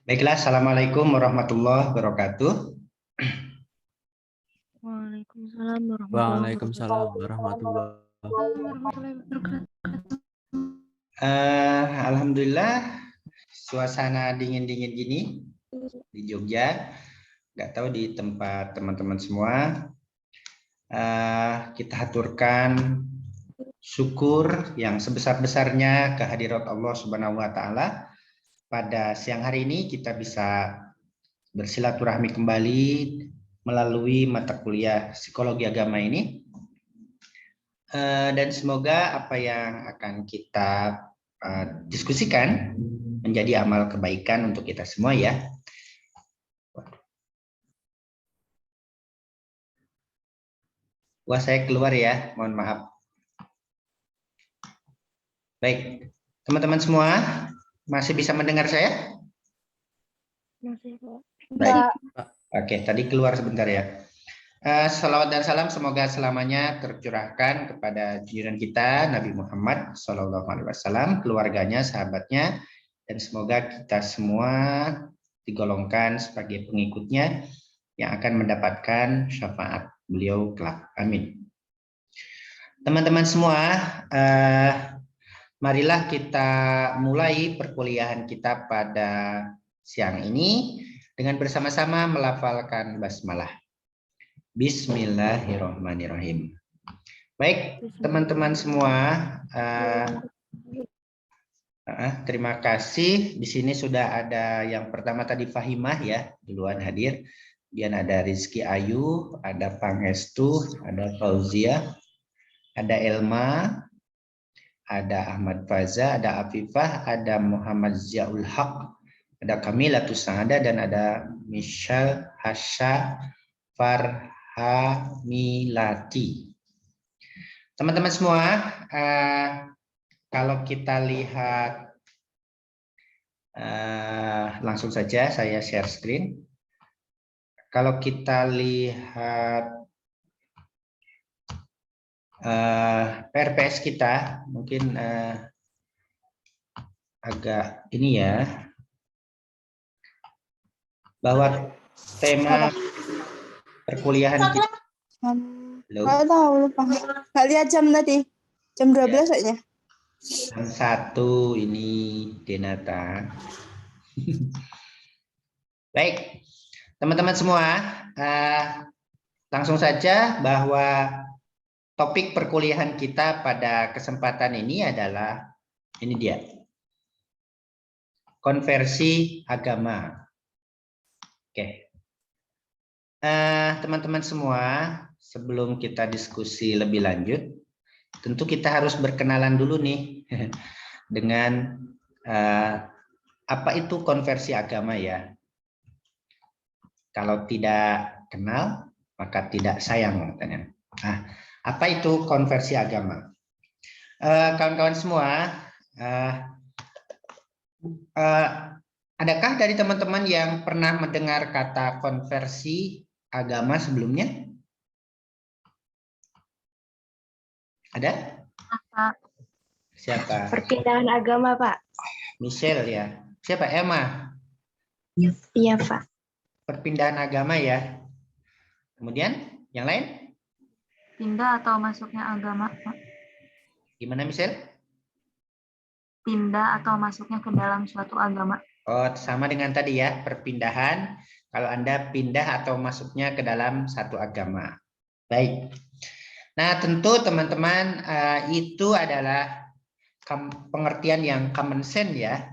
Baiklah, Assalamualaikum warahmatullahi wabarakatuh. Waalaikumsalam warahmatullahi Waalaikumsalam warahmatullahi wabarakatuh. Alhamdulillah, suasana dingin-dingin gini di Jogja. Nggak tahu di tempat teman-teman semua. Kita haturkan syukur yang sebesar-besarnya kehadirat Allah Subhanahu wa Ta'ala. Pada siang hari ini kita bisa bersilaturahmi kembali melalui mata kuliah psikologi agama ini, dan semoga apa yang akan kita diskusikan menjadi amal kebaikan untuk kita semua ya. Wah, saya keluar ya, mohon maaf. Baik, teman-teman semua masih bisa mendengar saya? Masih, Pak. Baik. Oke, tadi keluar sebentar ya. Salawat dan salam semoga selamanya tercurahkan kepada junjungan kita Nabi Muhammad SAW, keluarganya, sahabatnya, dan semoga kita semua digolongkan sebagai pengikutnya yang akan mendapatkan syafaat beliau kelak. Amin. Teman-teman semua, marilah kita mulai perkuliahan kita pada siang ini dengan bersama-sama melafalkan basmalah. Bismillahirrahmanirrahim. Baik, teman-teman semua, terima kasih. Di sini sudah ada yang pertama tadi Fahimah ya, duluan hadir. Kemudian ada Rizky Ayu, ada Pangestu, ada Fauzia, ada Elma, ada Ahmad Faza, ada Afifah, ada Muhammad Ziaul Haq, ada Kamilatus Saada, dan ada Michelle Hasha Farhamilati. Teman-teman semua, kalau kita lihat, langsung saja saya share screen. Kalau kita lihat PRPS kita, mungkin agak ini ya, bahwa tema perkuliahan kita. Nggak tahu, lupa. Nggak lihat jam tadi. Jam 12 kayaknya. Jam 1 ini Denata. Baik, teman-teman semua, langsung saja bahwa topik perkuliahan kita pada kesempatan ini adalah, ini dia, konversi agama. Oke. Teman-teman semua, sebelum kita diskusi lebih lanjut, tentu kita harus berkenalan dulu nih dengan apa itu konversi agama ya. Kalau tidak kenal, maka tidak sayang katanya. Nah, apa itu konversi agama? Kawan-kawan semua, adakah dari teman-teman yang pernah mendengar kata konversi agama sebelumnya? Ada? Pak. Siapa? Perpindahan agama, Pak. Michelle ya. Siapa? Emma? Iya, Pak. Perpindahan agama ya. Kemudian yang lain? Pindah atau masuknya agama, Pak. Gimana Michelle? Pindah atau masuknya ke dalam suatu agama. Oh, sama dengan tadi ya, perpindahan. Kalau Anda pindah atau masuknya ke dalam satu agama. Baik. Nah, tentu teman-teman, itu adalah pengertian yang common sense ya.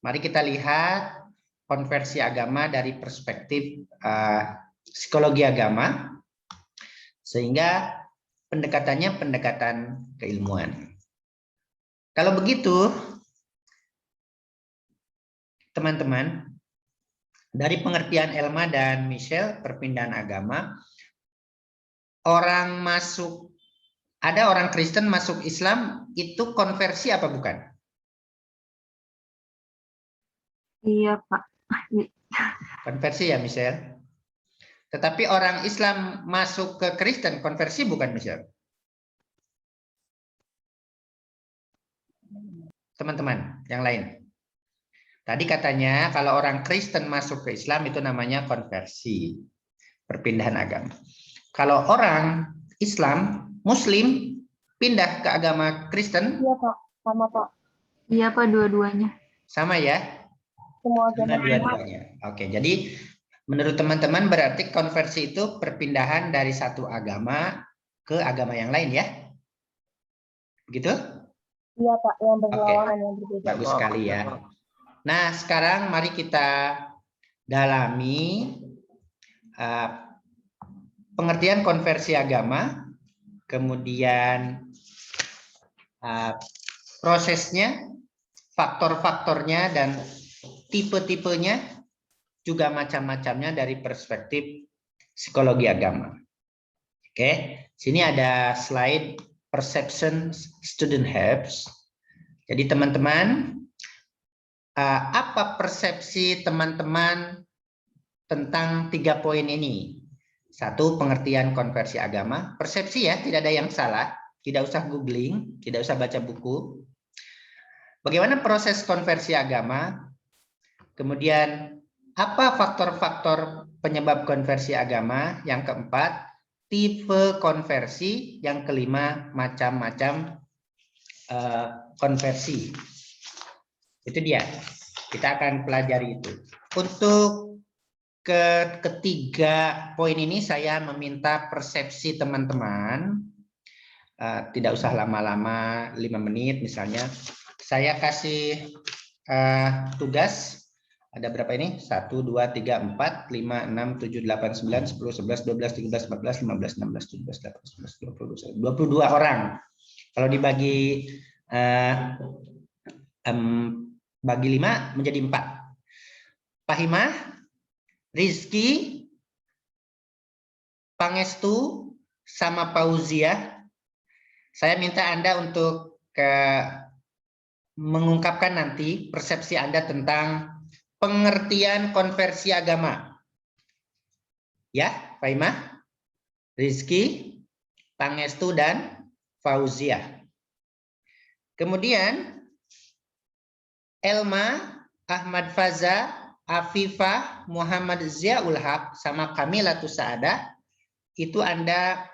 Mari kita lihat konversi agama dari perspektif psikologi agama, sehingga pendekatannya pendekatan keilmuan. Kalau begitu, teman-teman, dari pengertian Elma dan Michelle, perpindahan agama, ada orang Kristen masuk Islam, itu konversi apa bukan? Iya, Pak. Konversi ya, Michelle. Tetapi orang Islam masuk ke Kristen, konversi bukan, Michelle? Teman-teman yang lain. Tadi katanya kalau orang Kristen masuk ke Islam itu namanya konversi, perpindahan agama. Kalau orang Islam, Muslim, pindah ke agama Kristen, Iya Pak, sama Pak. Iya Pak, dua-duanya. sama ya? Semua Sama agama. dua-duanya. Oke, jadi menurut teman-teman berarti konversi itu perpindahan dari satu agama ke agama yang lain ya? Begitu? Iya Pak, yang Oke, berlawanan yang berbeda. bagus sekali ya. Nah, sekarang mari kita dalami pengertian konversi agama, kemudian prosesnya, faktor-faktornya, dan tipe-tipenya, juga macam-macamnya dari perspektif psikologi agama. Oke, sini ada slide perception student have. Jadi teman-teman, apa persepsi teman-teman tentang 3 poin ini? 1, pengertian konversi agama. Persepsi ya, tidak ada yang salah. Tidak usah googling, tidak usah baca buku. Bagaimana proses konversi agama? Kemudian, apa faktor-faktor penyebab konversi agama? Yang keempat, tipe konversi. Yang kelima, macam-macam konversi. Itu dia. Kita akan pelajari itu. Untuk ketiga poin ini saya meminta persepsi teman-teman. Tidak usah lama-lama, 5 menit misalnya. Saya kasih tugas. Ada berapa ini? 1, 2, 3, 4, 5, 6, 7, 8, 9, 10, 11, 12, 13, 14, 15, 16, 17, 18, 19, 20, 22 orang. Kalau dibagi bagi 5 menjadi 4. Fahimah, Rizky, Pangestu, sama Pauziah. Saya minta Anda untuk mengungkapkan nanti persepsi Anda tentang pengertian konversi agama. Ya, Fahimah, Rizky, Pangestu, dan Fauziah. Kemudian Elma, Ahmad Faza, Afifah, Muhammad Ziaul Haq, sama Kamilatus Saadah, itu Anda,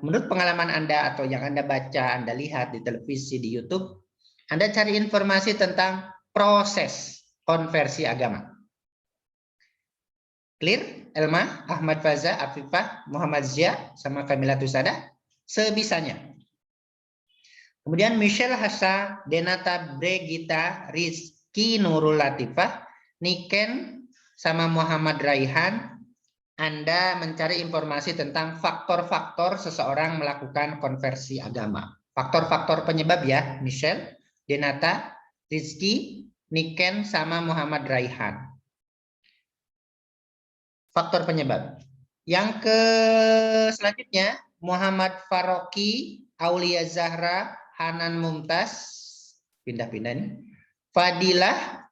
menurut pengalaman Anda atau yang Anda baca, Anda lihat di televisi, di YouTube, Anda cari informasi tentang proses konversi agama. Clear? Elma, Ahmad Faza, Afifah, Muhammad Zia, sama Kamilatus Saadah? Sebisanya. Kemudian Michelle Hassa, Denata Bregita, Rizky Nurul Latifah, Niken, sama Muhammad Raihan, Anda mencari informasi tentang faktor-faktor seseorang melakukan konversi agama. Faktor-faktor penyebab ya, Michelle, Denata, Rizky, Niken, sama Muhammad Raihan. Faktor penyebab. Yang selanjutnya, Muhammad Faroki, Aulia Zahra, Hanan Mumtaz, pindah-pindah nih. Fadilah,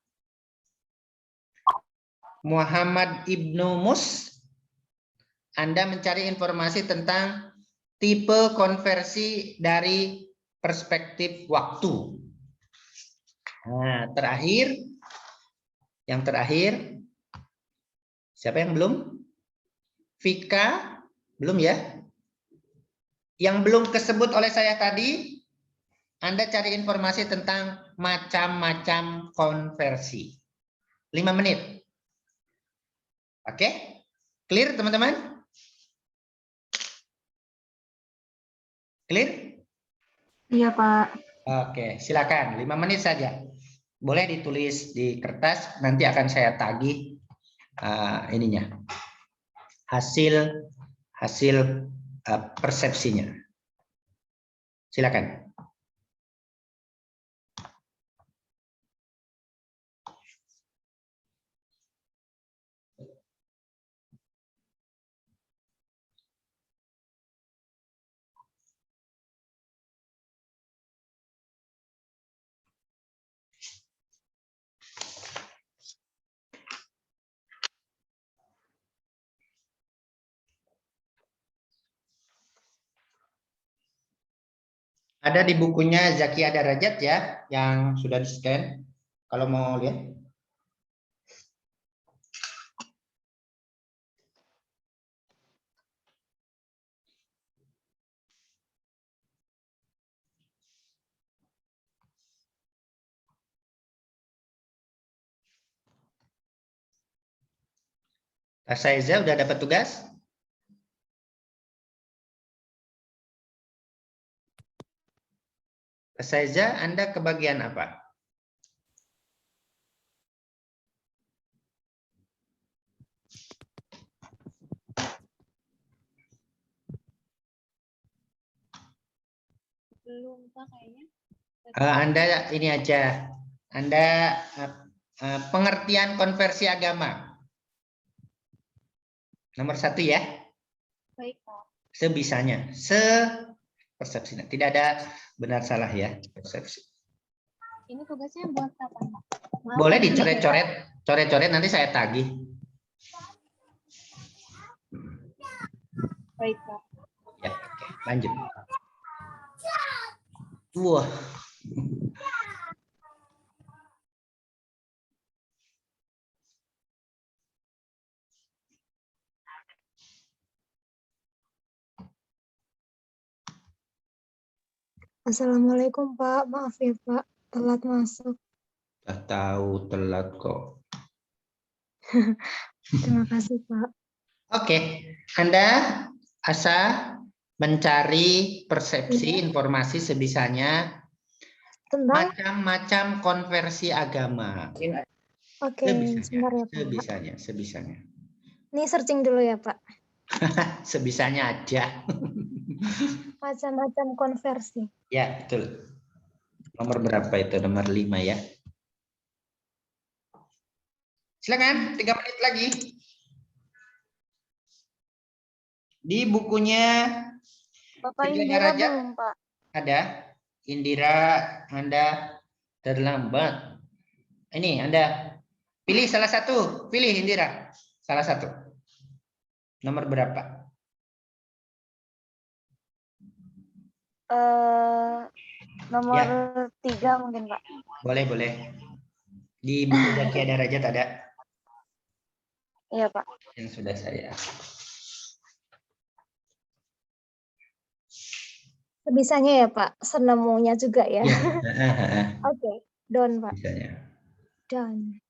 Muhammad Ibnu Mus. Anda mencari informasi tentang tipe konversi dari perspektif waktu. Nah, yang terakhir, siapa yang belum? Vika, belum ya? Yang belum kesebut oleh saya tadi, Anda cari informasi tentang macam-macam konversi. 5 menit. Oke? Clear teman-teman? Clear? Iya Pak. Oke, silakan 5 menit saja. Boleh ditulis di kertas, nanti akan saya tagih ininya. Hasil persepsinya. Silakan. Ada di bukunya Zakia Darajat ya, yang sudah di-scan. Kalau mau lihat. Saiza udah dapat tugas? Saiza, Anda kebagian apa? Belum Pak kayaknya. Anda ini aja. Anda pengertian konversi agama. Nomor 1 ya. Baik Pak. Sebisanya. Persepsinya. Tidak ada benar salah ya. Persepsi. Ini tugasnya buat kapan Pak? Maaf, Boleh Pak. dicoret-coret. Coret-coret nanti saya tagih. Baik Pak. Ya, oke. Lanjut. Wah. Assalamualaikum Pak, maaf ya Pak, telat masuk. Sudah tahu telat kok. Terima kasih Pak. Oke, Anda Asa mencari persepsi informasi sebisanya Tentang? macam-macam konversi agama. Oke, sebentar ya Pak. Sebisanya. Ini searching dulu ya Pak. Sebisanya aja. Macam-macam konversi. Ya, betul. Nomor berapa itu? Nomor 5 ya. Silakan, 3 menit lagi. Di bukunya Bapak Tiga Indira Derajat belum Pak? ada. Indira, Anda terlambat. Ini Anda pilih salah satu. Pilih Indira. Salah satu. Nomor berapa? Nomor Ya. 3 mungkin Pak. Boleh, boleh. Di buku Zakia Darajat ada. Iya Pak. Yang sudah saya. Sebisanya ya Pak, senemunya juga ya. Ya. Oke, done Pak. Bisanya. Done.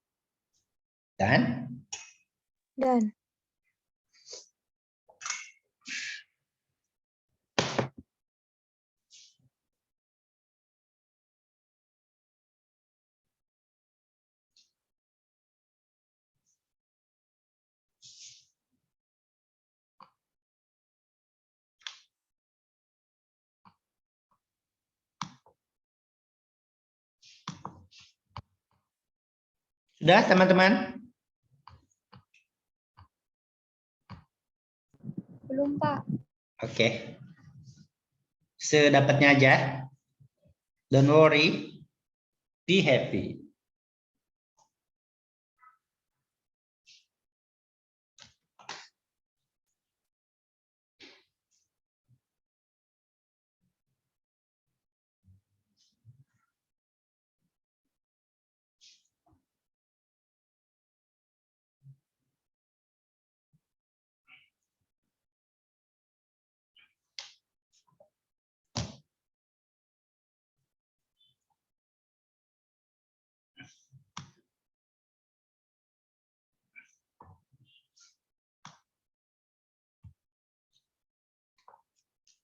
Dan Done. sudah teman-teman? Belum Pak. Oke. Sedapatnya aja. Don't worry. Be happy.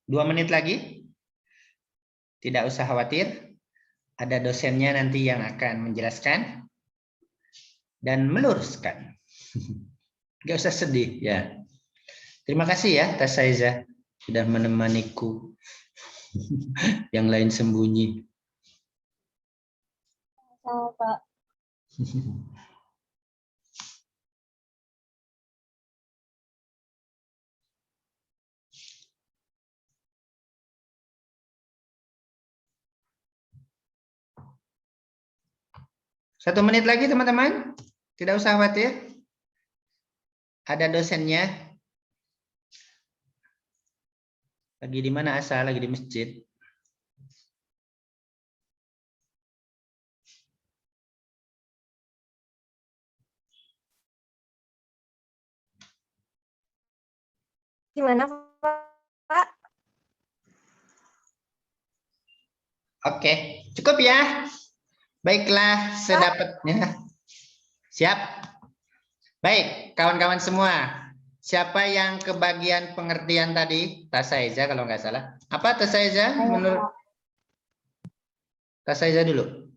Dua menit lagi. Tidak usah khawatir. Ada dosennya nanti yang akan menjelaskan dan meluruskan. Gak usah sedih ya. Terima kasih ya Tas Saiza sudah menemaniku. Yang lain sembunyi. Sama Pak. Satu menit lagi teman-teman. Tidak usah khawatir. Ada dosennya. Lagi di mana Asa? Lagi di masjid. Gimana, Pak? Oke, cukup ya. Baiklah, sedapatnya. Siap. Baik, kawan-kawan semua. Siapa yang kebagian pengertian tadi? Tasaiza kalau nggak salah. Apa Tasaiza? Menurut Tasaiza dulu.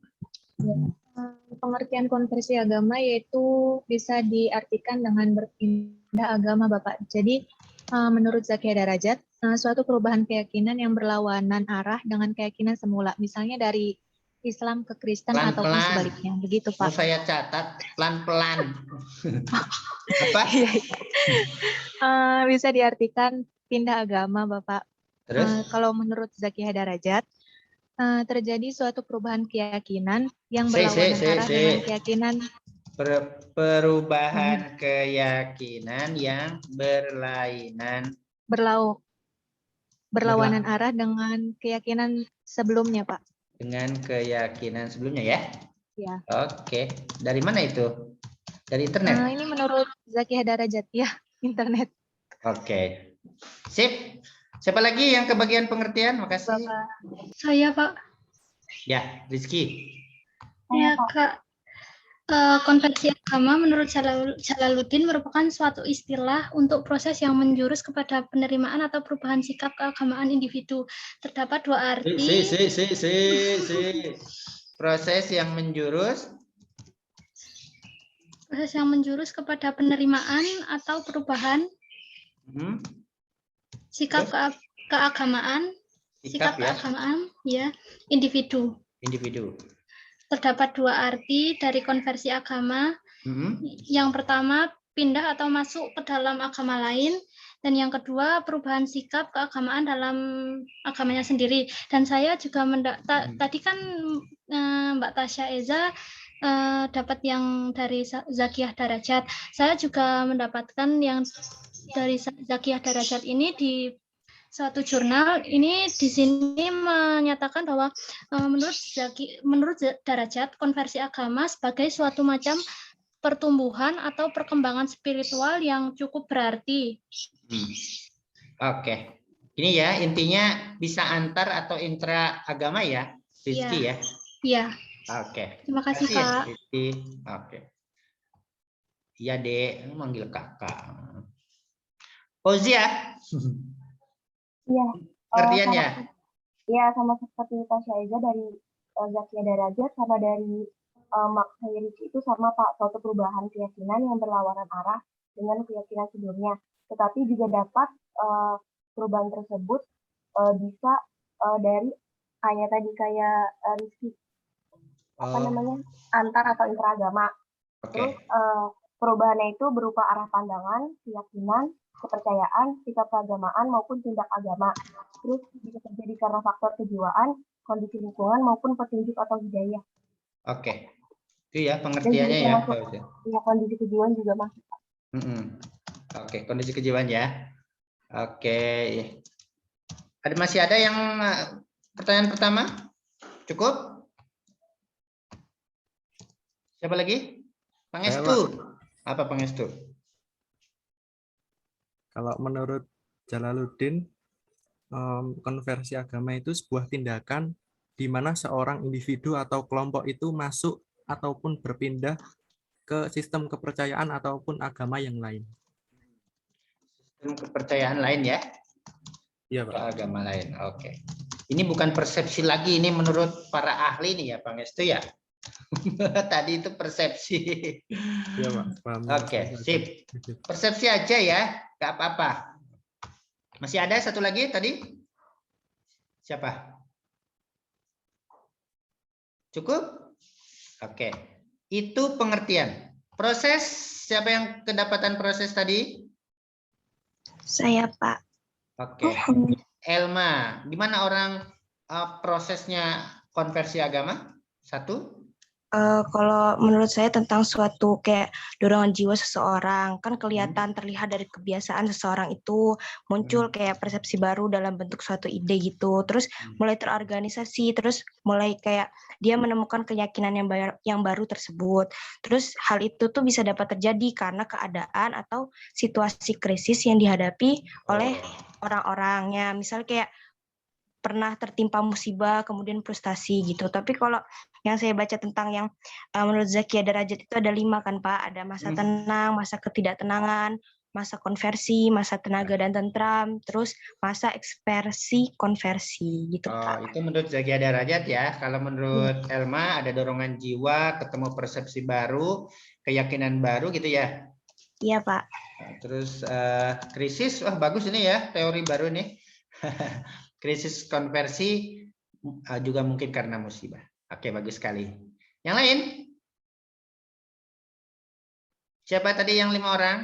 Pengertian konversi agama yaitu bisa diartikan dengan berpindah agama, Bapak. Jadi menurut Zaki Darajat, suatu perubahan keyakinan yang berlawanan arah dengan keyakinan semula, misalnya dari Islam ke Kristen ataupun Pelan-pelan. sebaliknya. Begitu, Mau Pak. saya catat pelan-pelan. Apa? Bisa diartikan pindah agama, Bapak. Terus? Kalau menurut Zaki Darajat, terjadi suatu perubahan keyakinan yang berlawanan arah dengan keyakinan Perubahan keyakinan yang berlawanan arah dengan keyakinan sebelumnya, Pak. dengan keyakinan sebelumnya ya. Ya. Oke, dari mana itu? Dari internet. Ini menurut Zaki Darajat ya, internet. Oke, sip. Siapa lagi yang kebagian pengertian? Makasih. Bapak. Saya, Pak. Ya, Rizky. Ya, Kak. Konversi agama menurut Jalaluddin merupakan suatu istilah untuk proses yang menjurus kepada penerimaan atau perubahan sikap keagamaan individu. Terdapat dua arti. Proses yang menjurus kepada penerimaan atau perubahan sikap keagamaan, keagamaan ya, individu. Terdapat dua arti dari konversi agama. Yang pertama, pindah atau masuk ke dalam agama lain. Dan yang kedua, perubahan sikap keagamaan dalam agamanya sendiri. Dan saya juga tadi kan Mbak Tasya Eza dapat yang dari Zakiyah Darajat. Saya juga mendapatkan yang dari Zakiyah Darajat ini di suatu jurnal ini di sini menyatakan bahwa menurut Darajat konversi agama sebagai suatu macam pertumbuhan atau perkembangan spiritual yang cukup berarti. Oke. Ini ya intinya bisa antar atau intra agama ya, Rizky ya. Iya. Oke. Terima kasih, Pak. Rizky. Oke. Iya, Dek, manggil kakak. Ozia. Iya. Pengertiannya. Iya, sama seperti Tasya Eza dari Zakiyah Darajat sama dari Mark Hayrick itu sama, Pak, suatu perubahan keyakinan yang berlawanan arah dengan keyakinan sebelumnya. Tetapi juga dapat perubahan tersebut bisa dari kayak Rizky antar atau interagama. Terus perubahannya itu berupa arah pandangan, keyakinan, kepercayaan, sikap keagamaan maupun tindak agama. Terus bisa terjadi karena faktor kejiwaan, kondisi lingkungan maupun petunjuk atau hidayah. Oke. Itu ya pengertiannya ya. Ya, kondisi kejiwaan juga masuk. Oke, kondisi kejiwaan ya. Oke. Masih ada yang pertanyaan pertama? Cukup? Siapa lagi? Pangestu. Apa Pangestu? Kalau menurut Jalaluddin, konversi agama itu sebuah tindakan di mana seorang individu atau kelompok itu masuk ataupun berpindah ke sistem kepercayaan ataupun agama yang lain. Sistem kepercayaan lain ya? Iya, Pak. Agama lain, oke. Ini bukan persepsi lagi, ini menurut para ahli nih ya, Pangestu ya? Tadi itu persepsi. Iya, Pak. Oke, sip. Persepsi aja ya, nggak apa-apa. Masih ada satu lagi tadi? Siapa? Cukup? Oke. Itu pengertian. Proses, siapa yang kedapatan proses tadi? Saya, Pak. Oke. Elma, gimana orang prosesnya konversi agama? 1, Kalau menurut saya tentang suatu kayak dorongan jiwa seseorang, kan kelihatan terlihat dari kebiasaan seseorang itu muncul kayak persepsi baru dalam bentuk suatu ide gitu, terus mulai terorganisasi, terus mulai kayak dia menemukan keyakinan yang baru tersebut. Terus hal itu tuh bisa dapat terjadi karena keadaan atau situasi krisis yang dihadapi oleh orang-orangnya, misal kayak pernah tertimpa musibah, kemudian frustasi gitu. Tapi kalau yang saya baca tentang yang menurut Zakia Darajat itu ada 5 kan Pak, ada masa tenang, masa ketidaktenangan, masa konversi, masa tenaga dan tentram, terus masa ekspresi konversi gitu Pak. Itu menurut Zakia Darajat ya. Kalau menurut Elma ada dorongan jiwa, ketemu persepsi baru, keyakinan baru gitu ya. Iya Pak. Terus krisis, wah bagus ini ya, teori baru nih. Krisis konversi juga mungkin karena musibah. Oke, bagus sekali. Yang lain? Siapa tadi yang 5 orang?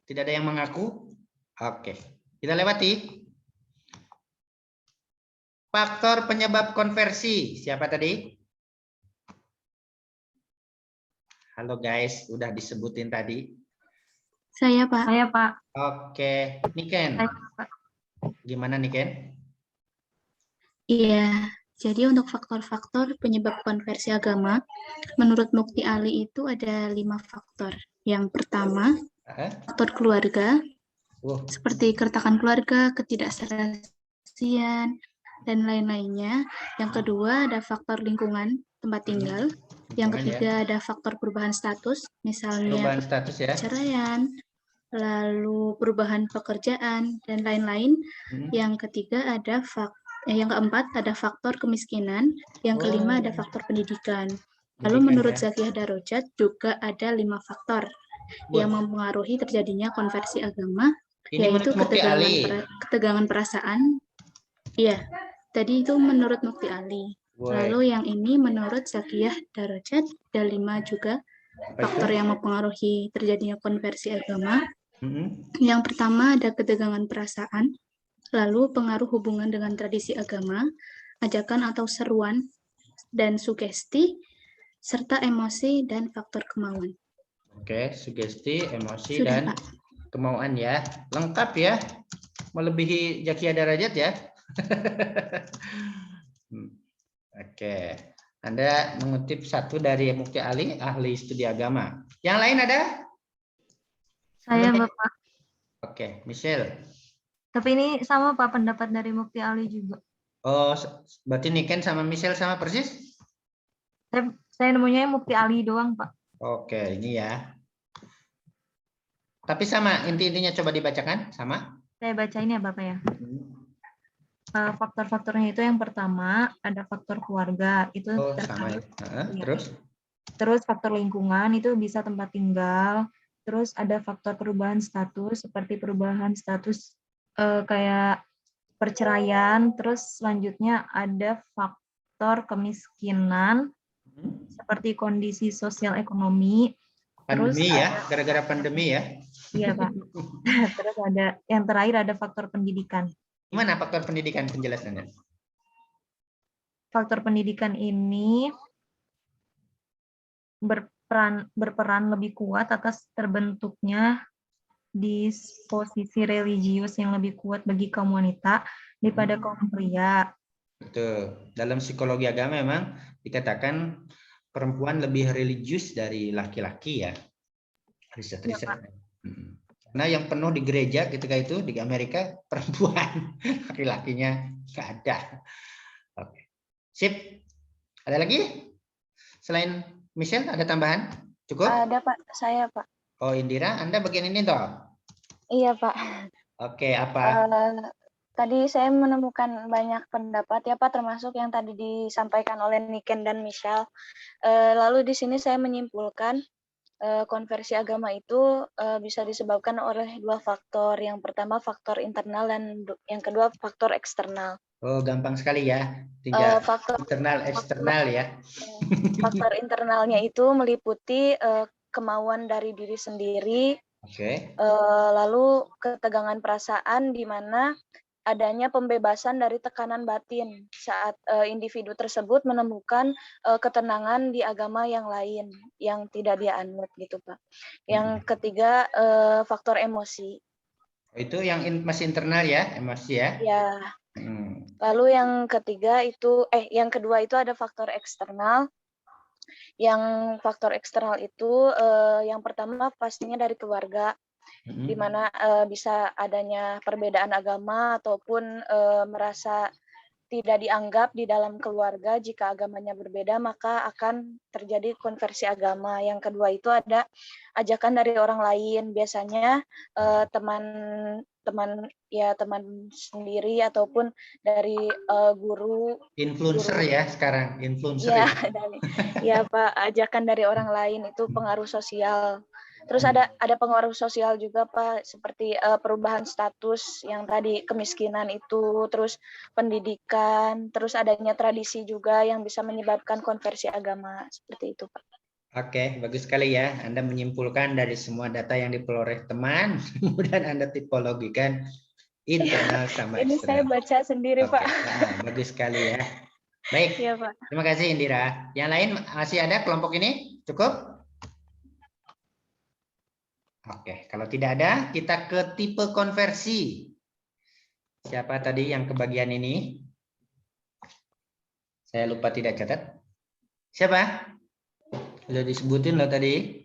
Tidak ada yang mengaku? Oke, kita lewati. Faktor penyebab konversi. Siapa tadi? Halo guys, udah disebutin tadi. Saya, Pak. Saya, Pak. Oke, Niken. Gimana Niken? Iya, jadi untuk faktor-faktor penyebab konversi agama, menurut Mukti Ali itu ada 5 faktor. Yang pertama, faktor keluarga, seperti keretakan keluarga, ketidakserasian, dan lain-lainnya. Yang kedua, ada faktor lingkungan, tempat tinggal. Yang ketiga, ada faktor perubahan status, misalnya perceraian, lalu perubahan pekerjaan, dan lain-lain. Yang ketiga, ada yang keempat ada faktor kemiskinan, yang kelima ada faktor pendidikan. Lalu menurut Zakia Darajat juga ada 5 faktor yang mempengaruhi terjadinya konversi agama, yaitu ketegangan perasaan. Iya, tadi itu menurut Mukti Ali. Lalu yang ini menurut Zakia Darajat ada 5 juga faktor yang mempengaruhi terjadinya konversi agama. Yang pertama ada ketegangan perasaan. Lalu pengaruh hubungan dengan tradisi agama, ajakan atau seruan, dan sugesti, serta emosi dan faktor kemauan. Oke, sugesti, emosi, dan kemauan ya. Lengkap ya, melebihi Zakia Darajat ya. Oke, Anda mengutip satu dari Mukti Ali, ahli studi agama. Yang lain ada? Saya, Bapak. Oke, Michelle. Tapi ini sama Pak, pendapat dari Mukti Ali juga. Oh, berarti Niken sama Michelle sama persis? Saya nemunya Mukti Ali doang, Pak. Oke, ini ya. Tapi sama, inti-intinya coba dibacakan, sama? Saya bacain ya, Bapak ya. Faktor-faktornya itu yang pertama, ada faktor keluarga. Itu sama ya. Terus faktor lingkungan, itu bisa tempat tinggal. Terus ada faktor perubahan status, seperti perubahan status kayak perceraian. Terus selanjutnya ada faktor kemiskinan seperti kondisi sosial ekonomi. Pandemi ya, gara-gara pandemi ya. Iya Pak. Terus ada yang terakhir ada faktor pendidikan. Gimana faktor pendidikan penjelasannya? Faktor pendidikan ini berperan lebih kuat atas terbentuknya disposisi religius yang lebih kuat bagi kaum wanita daripada kaum pria. Betul. Dalam psikologi agama memang dikatakan perempuan lebih religius dari laki-laki ya. Riset-riset. Karena yang penuh di gereja ketika itu di Amerika perempuan, laki-lakinya nggak ada. Oke. Sip. Ada lagi? Selain Michelle ada tambahan? Cukup? Ada Pak, saya Pak. Oh Indira, Anda bagian ini toh? Iya Pak. Oke, apa? Tadi saya menemukan banyak pendapat ya Pak, termasuk yang tadi disampaikan oleh Niken dan Michelle. Lalu di sini saya menyimpulkan konversi agama itu bisa disebabkan oleh 2 faktor. Yang pertama faktor internal dan yang kedua faktor eksternal. Oh, gampang sekali ya. 3 faktor internal, eksternal ya. Faktor internalnya itu meliputi kemauan dari diri sendiri. Oke. Lalu ketegangan perasaan di mana adanya pembebasan dari tekanan batin saat individu tersebut menemukan ketenangan di agama yang lain yang tidak dia anut gitu Pak. Yang ketiga faktor emosi. Itu yang masih internal ya, emosi ya? Ya. Lalu yang ketiga itu yang kedua itu ada faktor eksternal. Yang faktor eksternal itu yang pertama pastinya dari keluarga. Di mana bisa adanya perbedaan agama ataupun merasa tidak dianggap di dalam keluarga. Jika agamanya berbeda, maka akan terjadi konversi agama. Yang kedua itu ada ajakan dari orang lain, biasanya teman sendiri ataupun dari guru. Influencer ya sekarang, influencer Ya, ya. Ya Pak, ajakan dari orang lain itu pengaruh sosial. Terus ada pengaruh sosial juga Pak, seperti perubahan status yang tadi kemiskinan itu, terus pendidikan, terus adanya tradisi juga yang bisa menyebabkan konversi agama seperti itu Pak. Oke, bagus sekali ya. Anda menyimpulkan dari semua data yang diperoleh teman, kemudian Anda tipologikan internal sama Ini eksternal. saya baca sendiri Pak. Bagus sekali ya. Baik, ya, Pak. Terima kasih Indira. Yang lain masih ada kelompok ini? Cukup? Oke, kalau tidak ada, kita ke tipe konversi. Siapa tadi yang kebagian ini? Saya lupa tidak catat. Siapa? Sudah disebutin loh tadi.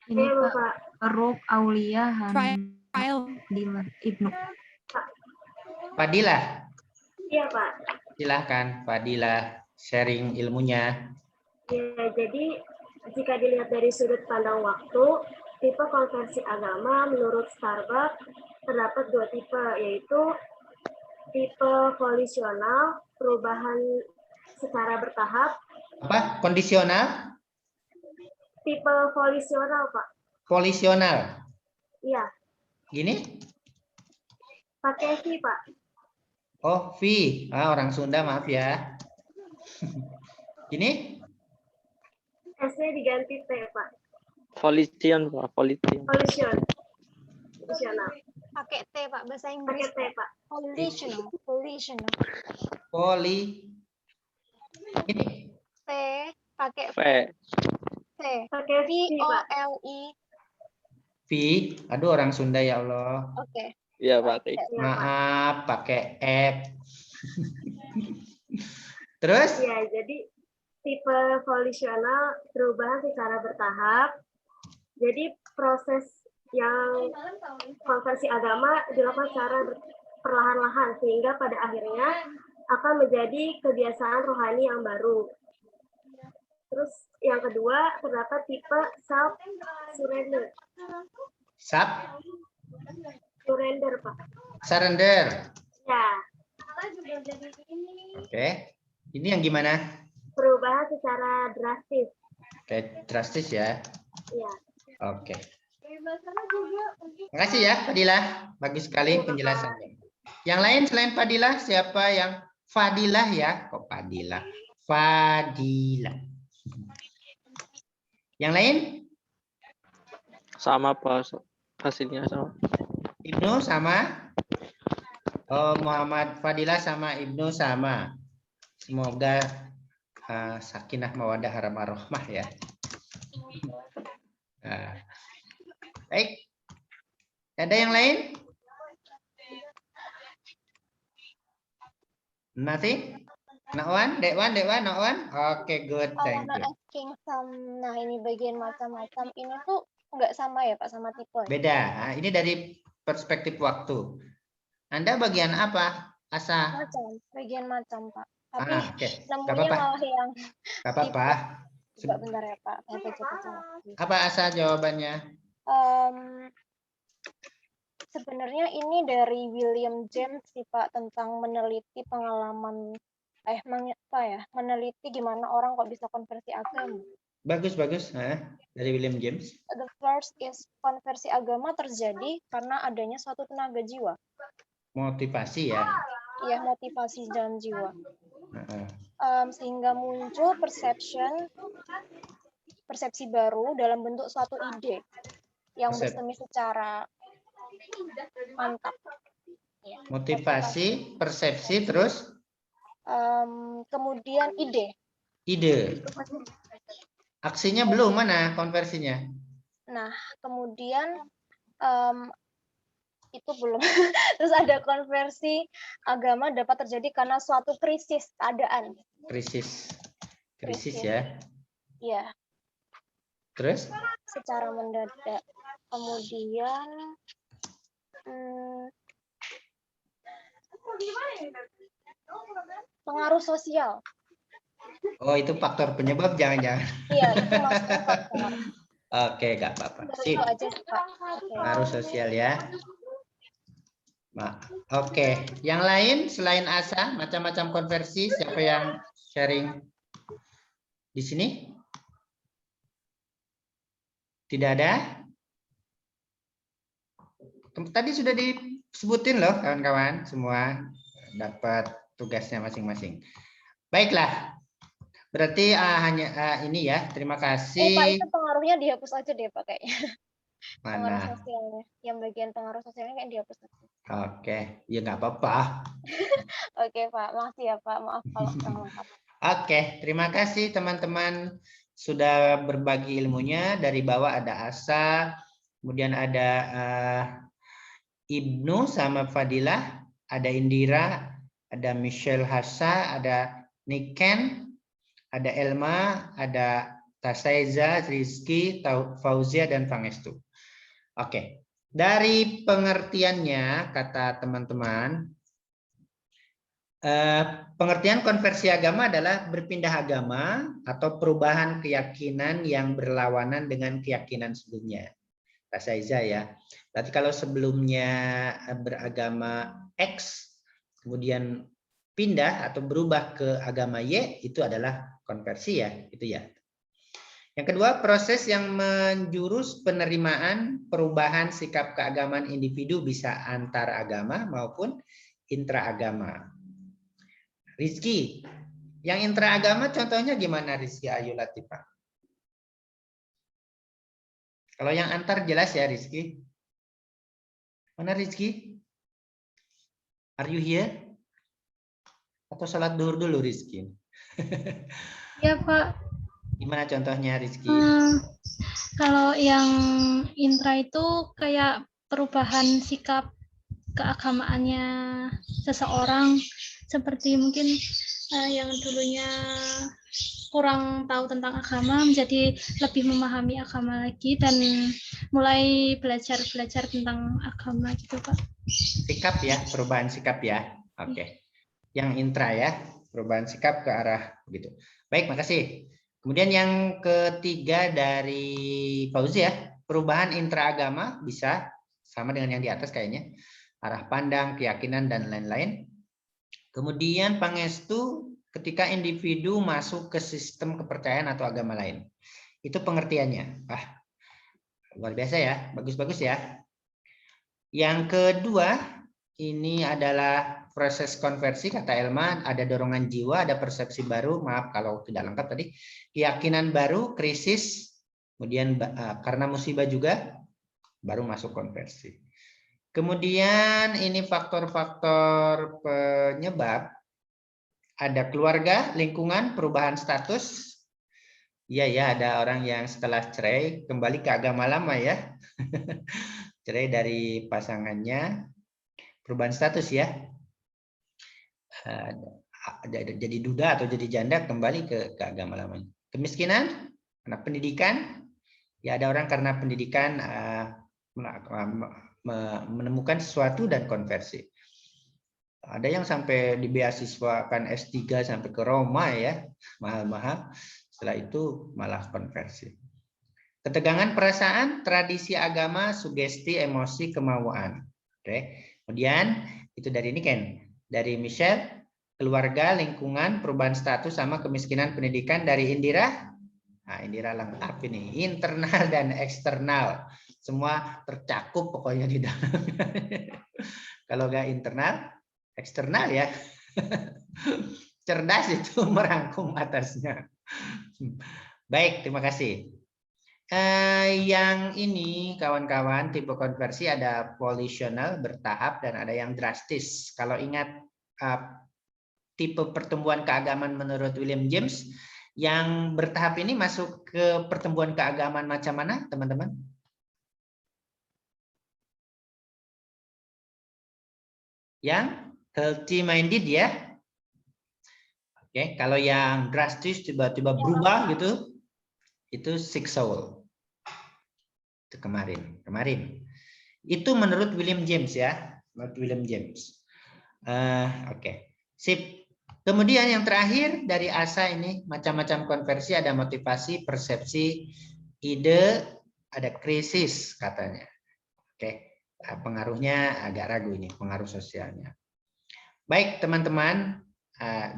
Ini Pak Rob Aulia Fadila Ibnu. Fadila. Iya Pak. Silahkan Fadila sharing ilmunya. Ya, jadi jika dilihat dari sudut pandang waktu, tipe konversi agama menurut Starbuck terdapat dua tipe, yaitu tipe volisional, perubahan secara bertahap. Apa? Kondisional? Tipe volisional, Pak. Volisional? Iya. Gini? Pakai V, Pak. Oh, V. Orang Sunda, maaf ya. Gini? S-nya diganti T, Pak. Volition, Pak. Volition. Volisional. Pakai T, Pak. Bahasa Inggris. Pakai T, Pak. Volitional. Ini? T. Pakai V. T. Pakai V, Pak. V-O-L-I. V. Aduh, orang Sunda ya Allah. Oke. Iya, Pak. Maaf, pakai F. Terus? Ya, jadi tipe volisional perubahan secara bertahap. Jadi proses yang konversi agama dilakukan secara perlahan-lahan sehingga pada akhirnya akan menjadi kebiasaan rohani yang baru. Terus yang kedua terdapat tipe self surrender. Surrender, Pak. Surrender. Ya. Oke. Ini yang gimana? Perubahan secara drastis. Oke, drastis ya. Iya. Oke. Terima kasih ya, Fadila. Bagus sekali penjelasannya. Yang lain selain Fadila, siapa yang Fadilah ya? Kok Fadila? Fadila. Yang lain? Sama, Pak. Hasilnya sama. Ibnu sama? Oh, Muhammad Fadila sama Ibnu sama. Semoga sakinah mawadah warahmah ya. Baik. Ada yang lain? Nothing? Nakwan, Dekwan, Nakwan? Oke, good, thank you. Nah, ini bagian macam-macam. Ini tuh nggak sama ya, Pak, sama tipe? Beda. Nah, ini dari perspektif waktu. Anda bagian apa? Asa? Bagian macam, Pak. Tapi nemunya malah yang Gak apa-apa. Coba bentar ya, Pak. Saya baca-baca. Apa Asa jawabannya? Sebenarnya ini dari William James sih, Pak, tentang meneliti pengalaman meneliti gimana orang kok bisa konversi agama. Bagus. Dari William James. The first is konversi agama terjadi karena adanya suatu tenaga jiwa. Motivasi ya. Iya, motivasi dalam jiwa. Sehingga muncul persepsi baru dalam bentuk suatu ide yang bersemi secara mantap. Motivasi, persepsi, terus kemudian ide. Ide. Aksinya belum, mana konversinya? Nah, kemudian itu belum. Terus ada konversi agama dapat terjadi karena suatu krisis keadaan. Krisis ya. Iya. Terus? Secara mendadak. Kemudian pengaruh sosial. Oh, itu faktor penyebab jangan-jangan. Iya, itu masuknya faktor. Oke, nggak apa-apa. Sip. Itu aja, Pak. Pengaruh sosial ya. Oke, yang lain selain asa, macam-macam konversi, siapa yang sharing di sini? Tidak ada? Tadi sudah disebutin loh kawan-kawan, semua dapat tugasnya masing-masing. Baiklah, berarti hanya ini ya, terima kasih. Pak, itu pengaruhnya dihapus aja deh Pak kayaknya. Pengaruh Mana? sosialnya, yang bagian pengaruh sosialnya kayak dihapus aja. Oke, ya nggak apa-apa. Oke Pak, makasih ya Pak, maaf kalau kurang lengkap. Oke, terima kasih teman-teman sudah berbagi ilmunya. Dari bawah ada Asa, kemudian ada Ibnu sama Fadilah, ada Indira, ada Michelle Hassa, ada Niken, ada Elma, ada Tasaiza, Rizky, Fauzia, dan Pangestu. Oke, dari pengertiannya, kata teman-teman, pengertian konversi agama adalah berpindah agama atau perubahan keyakinan yang berlawanan dengan keyakinan sebelumnya. Tasaiza ya. Berarti kalau sebelumnya beragama X, kemudian pindah atau berubah ke agama Y, itu adalah konversi ya, itu ya. Yang kedua, proses yang menjurus penerimaan perubahan sikap keagamaan individu bisa antar agama maupun intraagama. Rizky, yang intraagama contohnya gimana Rizky Ayu Latifah? Kalau yang antar jelas ya Rizky. Mana Rizky? Are you here? Atau salat duhur dulu Rizky? Ya Pak. Gimana contohnya Rizky? Kalau yang intra itu kayak perubahan sikap keagamaannya seseorang, seperti mungkin yang dulunya kurang tahu tentang agama menjadi lebih memahami agama lagi dan mulai belajar tentang agama gitu Pak. Sikap ya, perubahan sikap ya. Oke. Yang intra ya, perubahan sikap ke arah begitu. Baik, makasih. Kemudian yang ketiga dari Fauzi ya, perubahan intraagama bisa sama dengan yang di atas kayaknya. Arah pandang, keyakinan, dan lain-lain. Kemudian Pangestu, ketika individu masuk ke sistem kepercayaan atau agama lain. Itu pengertiannya. Luar biasa ya, bagus-bagus ya. Yang kedua, ini adalah proses konversi, kata Elma, ada dorongan jiwa, ada persepsi baru, maaf kalau tidak lengkap tadi, keyakinan baru, krisis, kemudian karena musibah juga, baru masuk konversi. Kemudian ini faktor-faktor penyebab, ada keluarga, lingkungan, perubahan status. Iya ya, ada orang yang setelah cerai kembali ke agama lama ya. Cerai dari pasangannya, perubahan status ya. Jadi duda atau jadi janda kembali ke agama lama. Kemiskinan, karena pendidikan, ya ada orang karena pendidikan menemukan sesuatu dan konversi. Ada yang sampai dibeasiswakan S3 sampai ke Roma ya, mahal-mahal. Setelah itu malah konversi. Ketegangan perasaan, tradisi agama, sugesti, emosi, kemauan. Oke. Kemudian itu dari ini Ken, dari Michelle, keluarga, lingkungan, perubahan status sama kemiskinan pendidikan. Dari Indira. Nah, Indira lengkap ini, internal dan eksternal. Semua tercakup pokoknya di dalamnya. Kalau nggak internal, eksternal ya. Cerdas itu merangkum atasnya. Baik, terima kasih. Yang ini kawan-kawan tipe konversi ada volitional bertahap dan ada yang drastis. Kalau ingat tipe pertumbuhan keagamaan menurut William James, yang bertahap ini masuk ke pertumbuhan keagamaan macam mana, teman-teman? Yang healthy minded ya. Oke, kalau yang drastis tiba-tiba berubah gitu, itu sick soul. Itu kemarin. Itu menurut William James ya, menurut William James. Oke, sip. Kemudian yang terakhir dari Asa ini macam-macam konversi, ada motivasi, persepsi, ide, ada krisis katanya. Oke, pengaruhnya agak ragu ini, pengaruh sosialnya. Baik teman-teman,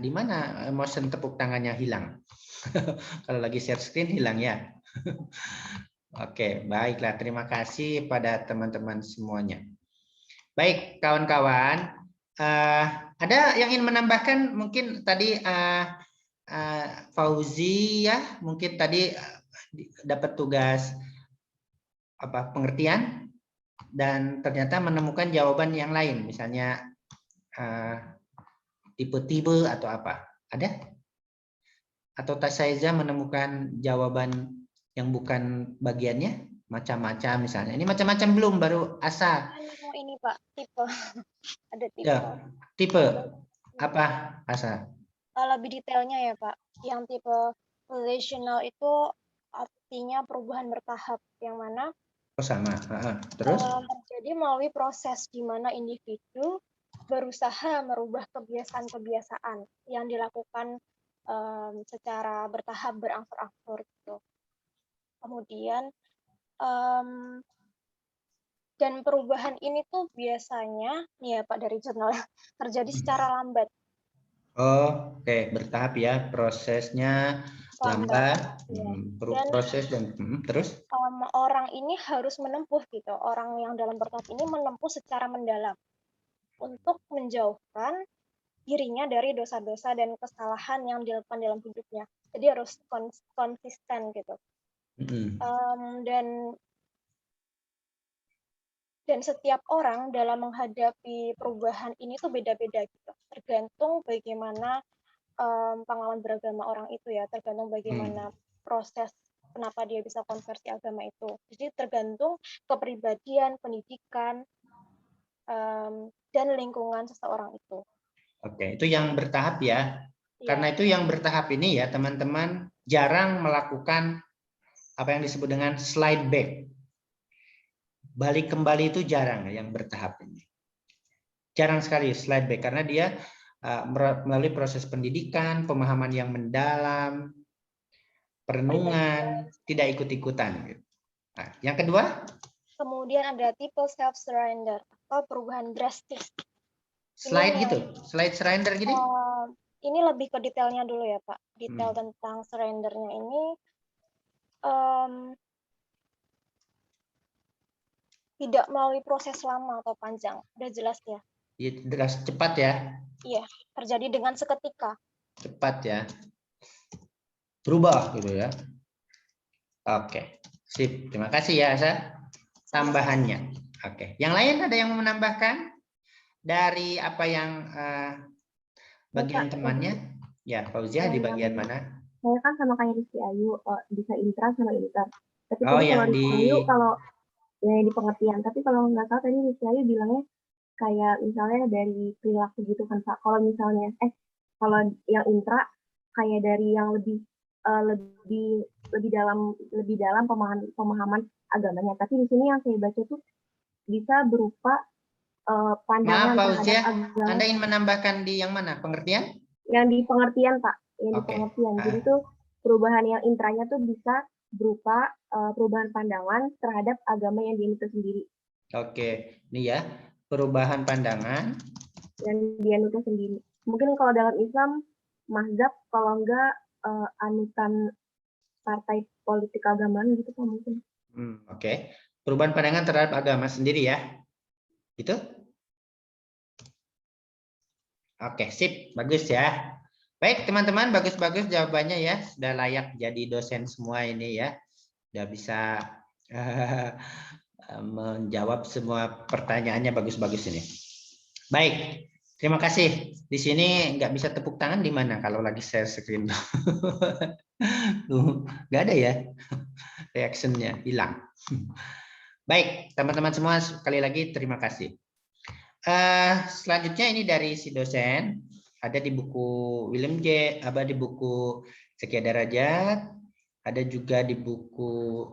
di mana motion tepuk tangannya hilang? Kalau lagi share screen hilang ya. Oke, baiklah. Terima kasih pada teman-teman semuanya. Baik, kawan-kawan. Ada yang ingin menambahkan? Mungkin tadi Fauzi ya, mungkin tadi dapat tugas pengertian dan ternyata menemukan jawaban yang lain, misalnya tipe-tipe atau apa? Ada? Atau Tasaiza menemukan jawaban yang bukan bagiannya, macam-macam misalnya. Ini macam-macam belum, baru Asa. Ini Pak, tipe. Ada tipe. Ya, tipe apa Asa? Lebih detailnya ya Pak. Yang tipe relational itu artinya perubahan bertahap, yang mana sama. Terus? Terjadi melalui proses di mana individu berusaha merubah kebiasaan-kebiasaan yang dilakukan secara bertahap, berangsur-angsur gitu. Kemudian dan perubahan ini tuh biasanya nih ya Pak dari jurnal terjadi secara lambat. Oke, bertahap ya prosesnya lambat. Ya. Proses dan terus orang ini harus menempuh gitu. Orang yang dalam bertahap ini menempuh secara mendalam untuk menjauhkan dirinya dari dosa-dosa dan kesalahan yang dilakukan dalam hidupnya. Jadi harus konsisten gitu. Dan setiap orang dalam menghadapi perubahan ini tuh beda-beda gitu. Tergantung bagaimana pengalaman beragama orang itu ya, tergantung bagaimana proses kenapa dia bisa konversi agama itu. Jadi tergantung kepribadian, pendidikan, dan lingkungan seseorang itu. Oke, itu yang bertahap ya. Karena itu yang bertahap ini ya teman-teman jarang melakukan apa yang disebut dengan slide back. Balik kembali itu jarang yang bertahap ini. Jarang sekali slide back karena dia melalui proses pendidikan, pemahaman yang mendalam, perenungan, tidak ikut-ikutan. Nah, yang kedua? Kemudian ada tipe self-surrender atau perubahan drastis. Slide gitu, slide surrender gini? Ini lebih ke detailnya dulu ya Pak. Detail tentang surrendernya ini tidak melalui proses lama atau panjang, udah jelas ya. Iya, jelas cepat ya. Iya, terjadi dengan seketika. Cepat ya. Berubah gitu ya. Oke, sip. Terima kasih ya Asa. Tambahannya. Oke, yang lain ada yang mau menambahkan dari apa yang bagian temannya? Ya, Fauzia di bagian mana? Saya kan sama kayak Rizky Ayu, bisa intra sama inter. Tapi kalau Rizky Ayu kalau yang di pengertian, tapi kalau nggak salah tadi Rizky Ayu bilangnya kayak misalnya dari perilaku gitu kan Pak. Kalau misalnya kalau yang intra kayak dari yang lebih dalam pemahaman agamanya. Tapi di sini yang saya baca tuh bisa berupa pandangan terhadap agama. Anda ingin menambahkan di yang mana? Pengertian? Yang di pengertian Pak, yang di pengertian. Jadi tuh perubahan yang intranya tuh bisa berupa perubahan pandangan terhadap agama yang dianut sendiri. Oke, ini ya perubahan pandangan yang dianut sendiri. Mungkin kalau dalam Islam mazhab, kalau enggak anutan partai politik agamaan gitu Pak mungkin. Oke. Perubahan pandangan terhadap agama sendiri ya. Gitu? Oke, sip. Bagus ya. Baik, teman-teman, bagus-bagus jawabannya ya. Sudah layak jadi dosen semua ini ya. Udah bisa menjawab semua pertanyaannya bagus-bagus ini. Baik, terima kasih. Di sini nggak bisa tepuk tangan di mana kalau lagi share screen. Nggak ada ya, reactionnya hilang. Baik, teman-teman semua sekali lagi terima kasih. Selanjutnya ini dari si dosen, ada di buku William J, ada di buku Zakia Darajat, ada juga di buku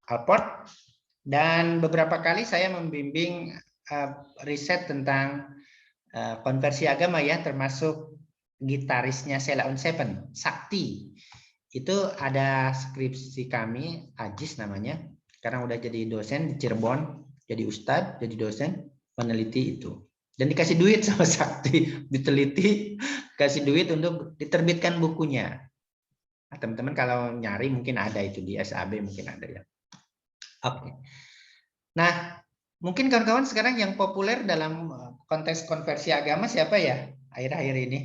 Alport, dan beberapa kali saya membimbing riset tentang konversi agama ya, termasuk gitarisnya Sheila on Seven, Sakti. Itu ada skripsi kami, Ajis namanya, sekarang udah jadi dosen di Cirebon, jadi ustadz, jadi dosen, meneliti itu. Dan dikasih duit sama Sakti, diteliti, kasih duit untuk diterbitkan bukunya. Nah, teman-teman kalau nyari mungkin ada itu di SAB, mungkin ada ya. Oke. Nah, mungkin kawan-kawan sekarang yang populer dalam konteks konversi agama siapa ya akhir-akhir ini?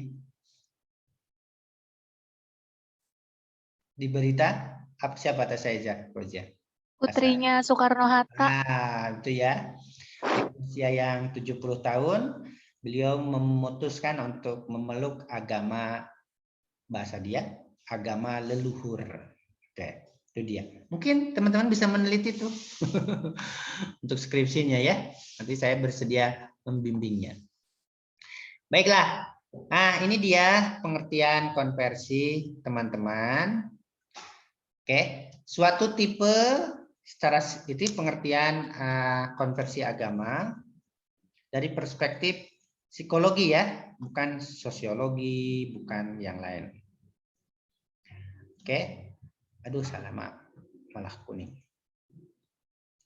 Di berita siapa Tasaiza Roja? Putrinya Soekarno-Hatta. Nah, itu ya. Di usia yang 70 tahun, beliau memutuskan untuk memeluk agama, bahasa dia, agama leluhur. Oke. Itu dia. Mungkin teman-teman bisa meneliti tuh untuk skripsinya ya. Nanti saya bersedia membimbingnya. Baiklah. Nah, ini dia pengertian konversi teman-teman. Oke, suatu tipe secara itu pengertian konversi agama dari perspektif psikologi ya, bukan sosiologi, bukan yang lain. Oke. Aduh, salah, malah kuning.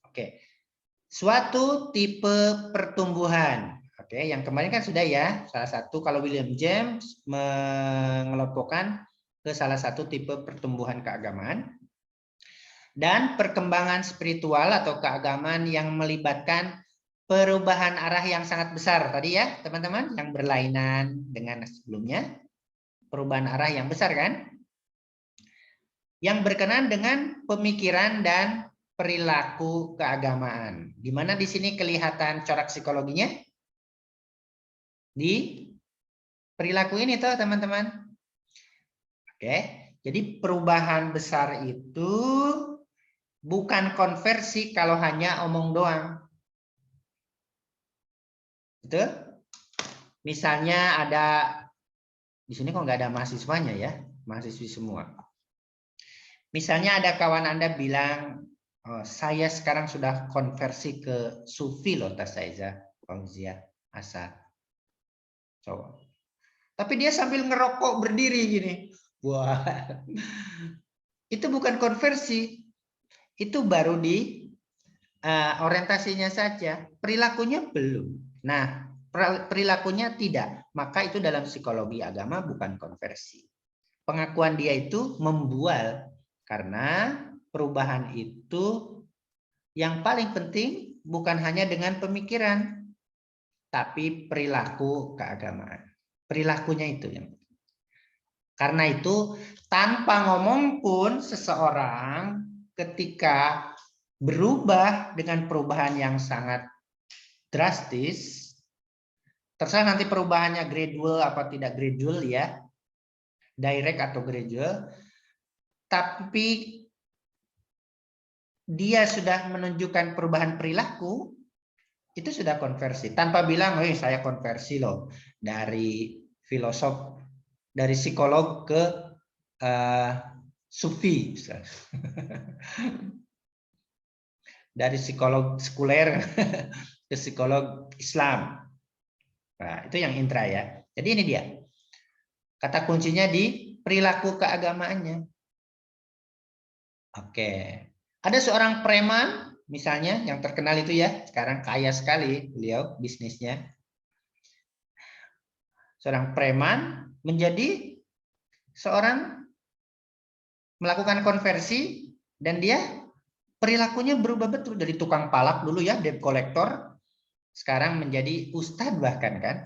Oke. Suatu tipe pertumbuhan. Oke, yang kemarin kan sudah ya. Salah satu kalau William James mengelompokkan ke salah satu tipe pertumbuhan keagamaan dan perkembangan spiritual atau keagamaan yang melibatkan perubahan arah yang sangat besar tadi ya, teman-teman, yang berlainan dengan sebelumnya. Perubahan arah yang besar kan? Yang berkenan dengan pemikiran dan perilaku keagamaan. Di mana di sini kelihatan corak psikologinya? Di perilaku ini tuh, teman-teman. Oke, jadi perubahan besar itu bukan konversi kalau hanya omong doang. Betul? Misalnya ada di sini kok nggak ada mahasiswanya ya, mahasiswi semua. Misalnya ada kawan Anda bilang, oh, saya sekarang sudah konversi ke Sufi loh, Tasaiza, Fauzia, Asa. Coba. Tapi dia sambil ngerokok berdiri gini. Wah, itu bukan konversi. Itu baru di orientasinya saja. Perilakunya belum. Nah, perilakunya tidak. Maka itu dalam psikologi agama bukan konversi. Pengakuan dia itu membual. Karena perubahan itu yang paling penting bukan hanya dengan pemikiran, tapi perilaku keagamaan. Perilakunya itu yang penting. Karena itu tanpa ngomong pun seseorang ketika berubah dengan perubahan yang sangat drastis, terserah nanti perubahannya gradual apa tidak gradual ya, direct atau gradual, tapi dia sudah menunjukkan perubahan perilaku, itu sudah konversi. Tanpa bilang, oh saya konversi loh dari filosof, dari psikolog ke Sufi. Dari psikolog sekuler ke psikolog Islam. Nah, itu yang intra ya. Jadi ini dia. Kata kuncinya di perilaku keagamaannya. Oke, ada seorang preman misalnya yang terkenal itu ya, sekarang kaya sekali beliau bisnisnya. Seorang preman menjadi seorang melakukan konversi dan dia perilakunya berubah betul dari tukang palak dulu ya, debt collector, sekarang menjadi ustadz bahkan kan,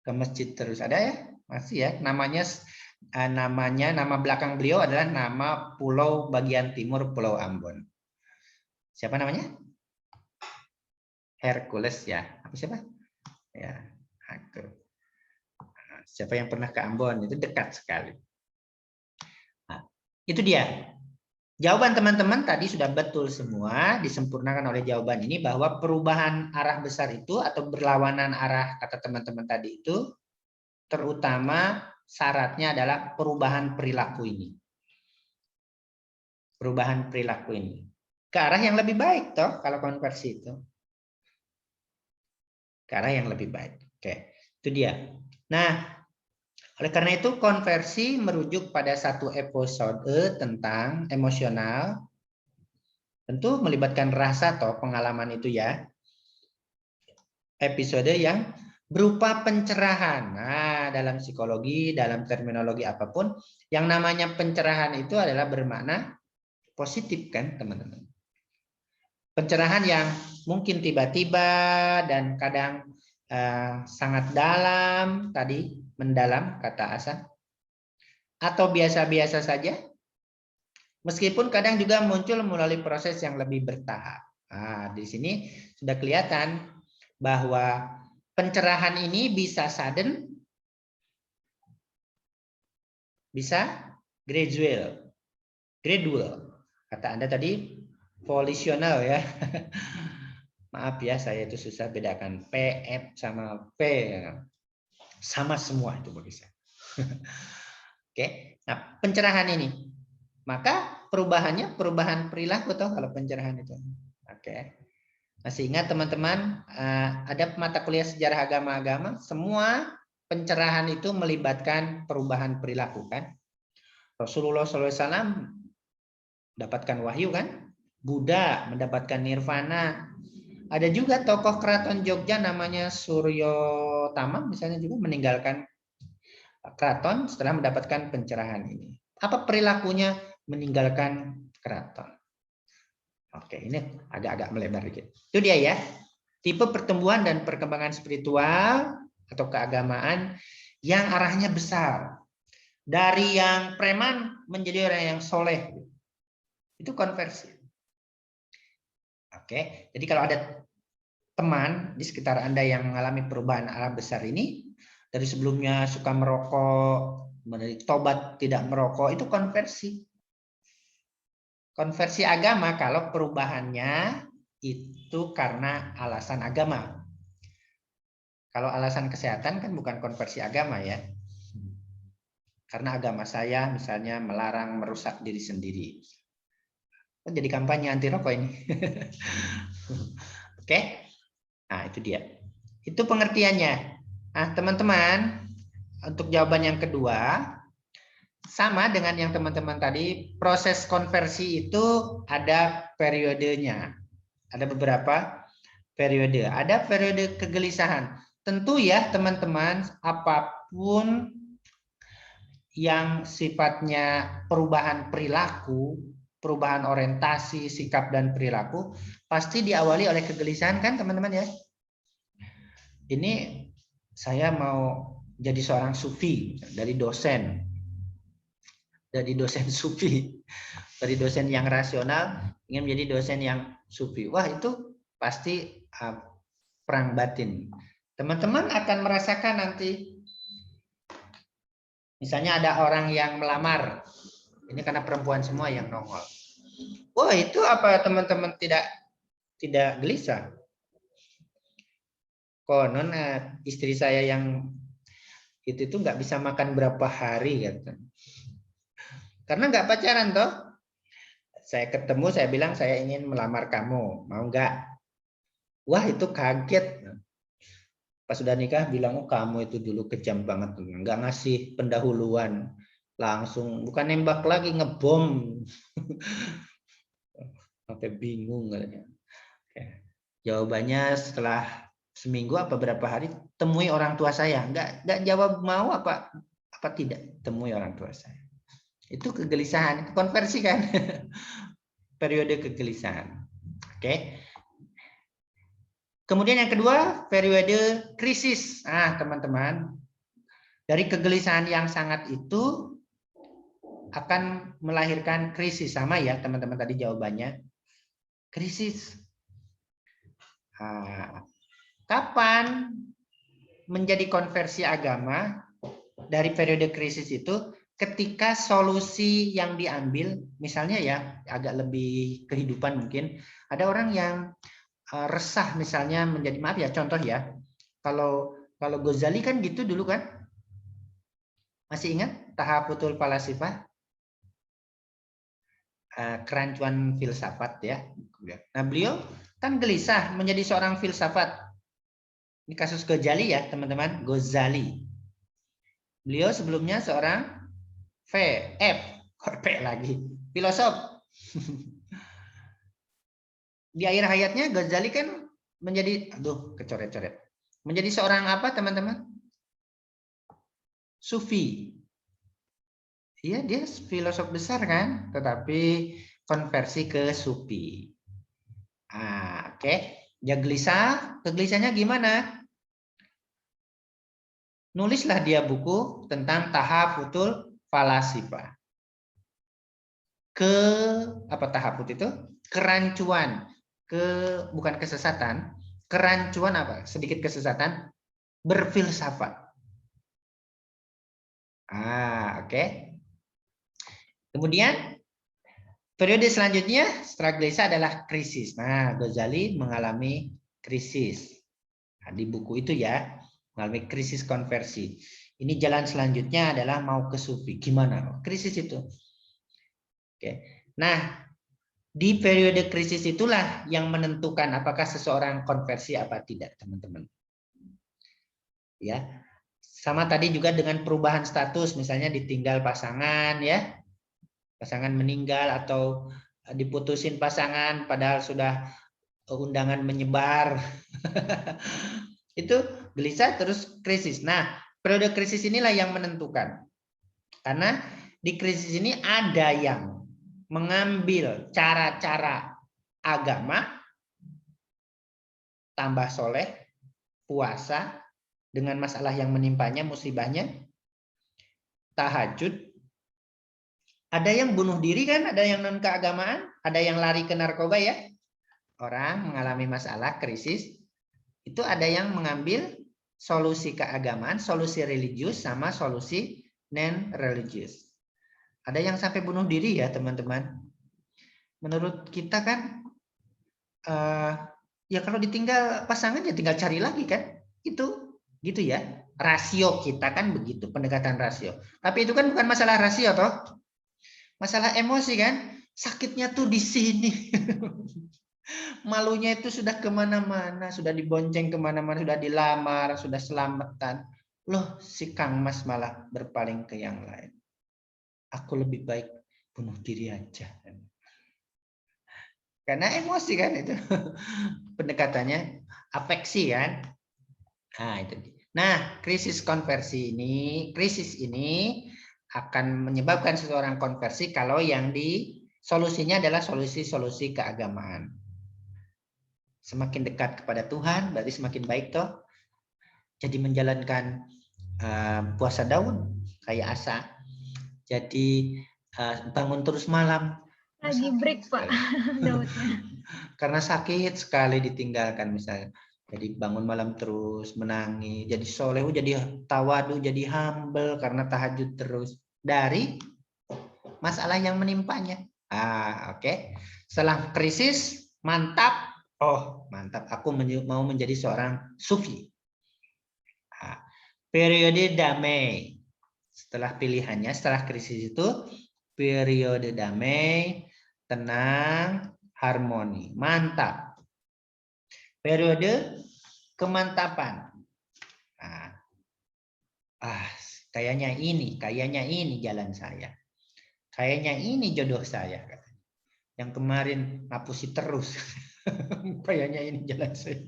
ke masjid terus ada ya, masih ya, namanya nama belakang beliau adalah nama pulau bagian timur Pulau Ambon. Siapa namanya? Hercules ya. Apa siapa? Ya, aku. Siapa yang pernah ke Ambon itu dekat sekali. Nah, itu dia. Jawaban teman-teman tadi sudah betul semua, disempurnakan oleh jawaban ini bahwa perubahan arah besar itu atau berlawanan arah kata teman-teman tadi itu terutama syaratnya adalah perubahan perilaku ini. Perubahan perilaku ini. Ke arah yang lebih baik toh kalau konversi itu. Ke arah yang lebih baik. Oke, itu dia. Nah, oleh karena itu konversi merujuk pada satu episode tentang emosional. Tentu melibatkan rasa atau pengalaman itu ya. Episode yang berupa pencerahan. Nah, dalam psikologi, dalam terminologi apapun, yang namanya pencerahan itu adalah bermakna positif kan, teman-teman. Pencerahan yang mungkin tiba-tiba dan kadang sangat dalam, tadi mendalam kata Asa, atau biasa-biasa saja, meskipun kadang juga muncul melalui proses yang lebih bertahap. Nah, di sini sudah kelihatan bahwa pencerahan ini bisa sudden, bisa gradual. Kata Anda tadi volitional ya. Maaf ya, saya itu susah bedakan PF sama P. Sama semua itu bagi saya. Oke, nah pencerahan ini. Maka perubahannya perubahan perilaku toh kalau pencerahan itu. Oke. Masih ingat teman-teman, ada mata kuliah sejarah agama-agama, semua pencerahan itu melibatkan perubahan perilaku kan. Rasulullah SAW mendapatkan wahyu kan, Buddha mendapatkan nirvana. Ada juga tokoh keraton Jogja namanya Suryo Tama misalnya juga meninggalkan keraton setelah mendapatkan pencerahan ini. Apa perilakunya meninggalkan keraton? Oke, ini agak-agak melebar dikit. Itu dia ya. Tipe pertumbuhan dan perkembangan spiritual atau keagamaan yang arahnya besar. Dari yang preman menjadi orang yang soleh. Itu konversi. Oke, jadi kalau ada teman di sekitar Anda yang mengalami perubahan arah besar ini, dari sebelumnya suka merokok, menjadi tobat tidak merokok, itu konversi. Konversi agama kalau perubahannya itu karena alasan agama. Kalau alasan kesehatan kan bukan konversi agama ya. Karena agama saya misalnya melarang merusak diri sendiri. Jadi kampanye anti rokok ini. Oke. Nah, itu dia. Itu pengertiannya. Nah, teman-teman, untuk jawaban yang kedua, sama dengan yang teman-teman tadi, proses konversi itu ada periodenya. Ada beberapa periode. Ada periode kegelisahan. Tentu ya, teman-teman, apapun yang sifatnya perubahan perilaku, perubahan orientasi, sikap, dan perilaku, pasti diawali oleh kegelisahan kan teman-teman ya. Ini saya mau jadi seorang sufi dari dosen. Dari dosen sufi. Dari dosen yang rasional, ingin menjadi dosen yang sufi. Wah itu pasti perang batin. Teman-teman akan merasakan nanti, misalnya ada orang yang melamar. Ini karena perempuan semua yang nongol. Wah itu apa teman-teman tidak gelisah? Konon istri saya yang itu nggak bisa makan berapa hari kata. Karena nggak pacaran toh. Saya ketemu, saya bilang saya ingin melamar kamu, mau nggak? Wah itu kaget. Pas sudah nikah bilang, oh kamu itu dulu kejam banget, nggak ngasih pendahuluan, langsung bukan nembak lagi ngebom. Sampai bingung katanya. Jawabannya setelah seminggu apa berapa hari, temui orang tua saya. Nggak jawab mau apa tidak, temui orang tua saya. Itu kegelisahan, itu konversi kan. Periode kegelisahan. Oke. Kemudian yang kedua, periode krisis. Nah, teman-teman, dari kegelisahan yang sangat itu akan melahirkan krisis. Sama ya teman-teman tadi jawabannya. Krisis. Nah, kapan menjadi konversi agama dari periode krisis itu? Ketika solusi yang diambil, misalnya ya agak lebih kehidupan mungkin, ada orang yang resah misalnya menjadi, maaf ya contoh ya, kalau Ghazali kan gitu dulu kan, masih ingat Tahafutul Falasifah, kerancuan filsafat ya. Nah beliau kan gelisah menjadi seorang filsafat. Ini kasus Ghazali ya teman-teman, Ghazali. Beliau sebelumnya seorang filosof. Di akhir hayatnya Ghazali kan menjadi, kecoret-coret. Menjadi seorang apa teman-teman? Sufi. Iya, dia filosof besar kan, tetapi konversi ke Sufi. Oke. Dia gelisah, kegelisahannya gimana? Nulislah dia buku tentang Tahafutul Falasifah. Apa tahafut itu? Kerancuan, bukan kesesatan, kerancuan apa? Sedikit kesesatan, berfilsafat. Oke. Kemudian periode selanjutnya setelah gelisah adalah krisis. Nah, Ghazali mengalami krisis. Nah, di buku itu ya, mengalami krisis konversi. Ini jalan selanjutnya adalah mau ke Sufi. Gimana? Krisis itu. Oke. Nah, di periode krisis itulah yang menentukan apakah seseorang konversi apa tidak, teman-teman. Ya. Sama tadi juga dengan perubahan status, misalnya ditinggal pasangan ya. Pasangan meninggal atau diputusin pasangan padahal sudah undangan menyebar. Itu gelisah terus krisis. Nah, periode krisis inilah yang menentukan. Karena di krisis ini ada yang mengambil cara-cara agama, tambah soleh, puasa, dengan masalah yang menimpanya, musibahnya, tahajud. Ada yang bunuh diri kan, ada yang non keagamaan, ada yang lari ke narkoba ya. Orang mengalami masalah krisis, itu ada yang mengambil solusi keagamaan, solusi religius, sama solusi non-religius. Ada yang sampai bunuh diri ya teman-teman. Menurut kita kan, ya kalau ditinggal pasangan ya tinggal cari lagi kan. Itu gitu ya. Rasio kita kan begitu, pendekatan rasio. Tapi itu kan bukan masalah rasio toh. Masalah emosi kan. Sakitnya tuh di sini. Malunya itu sudah kemana-mana, sudah dibonceng kemana-mana, sudah dilamar, sudah selamatan. Loh, si Kang Mas malah berpaling ke yang lain. Aku lebih baik bunuh diri aja. Karena emosi kan itu. Pendekatannya afeksi kan. Nah, itu. Nah, krisis ini akan menyebabkan seseorang konversi kalau yang solusinya adalah solusi-solusi keagamaan. Semakin dekat kepada Tuhan, berarti semakin baik toh. Jadi menjalankan puasa Daud kayak Asa. Jadi bangun terus malam. Lagi break Pak Daudnya. Karena sakit sekali ditinggalkan misalnya. Jadi bangun malam terus, menangis. Jadi soleh, jadi tawadu, jadi humble karena tahajud terus. Dari masalah yang menimpanya. Oke. Setelah krisis, mantap. Oh, mantap. Aku mau menjadi seorang sufi. Periode damai. Setelah pilihannya, setelah krisis itu, periode damai, tenang, harmoni. Mantap. Periode kemantapan. Kayaknya ini jalan saya. Kayaknya ini jodoh saya. Yang kemarin ngapusi terus. Kayaknya ini jalan saya.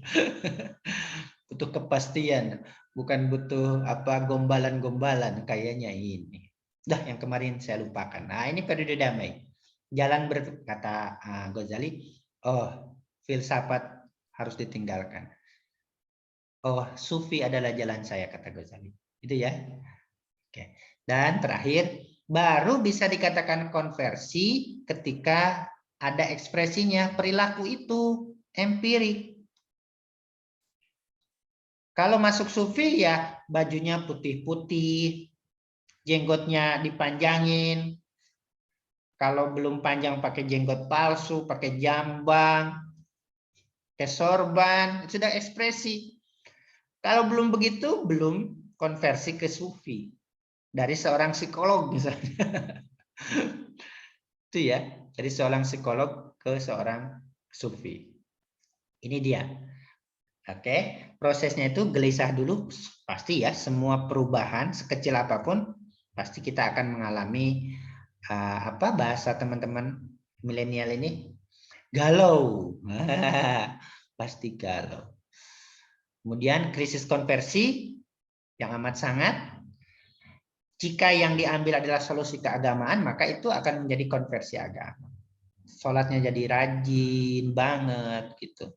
Butuh kepastian, bukan butuh gombalan-gombalan. Kayaknya ini. Dah yang kemarin saya lupakan. Nah ini periode damai. Jalan kata Ghazali, filsafat harus ditinggalkan. Sufi adalah jalan saya kata Ghazali. Itu ya. Oke. Dan terakhir Baru bisa dikatakan konversi ketika ada ekspresinya. Perilaku itu empirik. Kalau masuk sufi ya bajunya putih-putih, jenggotnya dipanjangin. Kalau belum panjang pakai jenggot palsu, pakai jambang, pakai sorban, sudah ekspresi. Kalau belum begitu, belum konversi ke sufi. Dari seorang psikolog misalnya. Itu ya, dari seorang psikolog ke seorang sufi. Ini dia. Oke, prosesnya itu gelisah dulu, pasti ya, semua perubahan sekecil apapun pasti kita akan mengalami apa bahasa teman-teman milenial ini? Galau. Pasti galau. Kemudian krisis konversi yang amat sangat. Jika yang diambil adalah solusi keagamaan, maka itu akan menjadi konversi agama. Sholatnya jadi rajin banget gitu.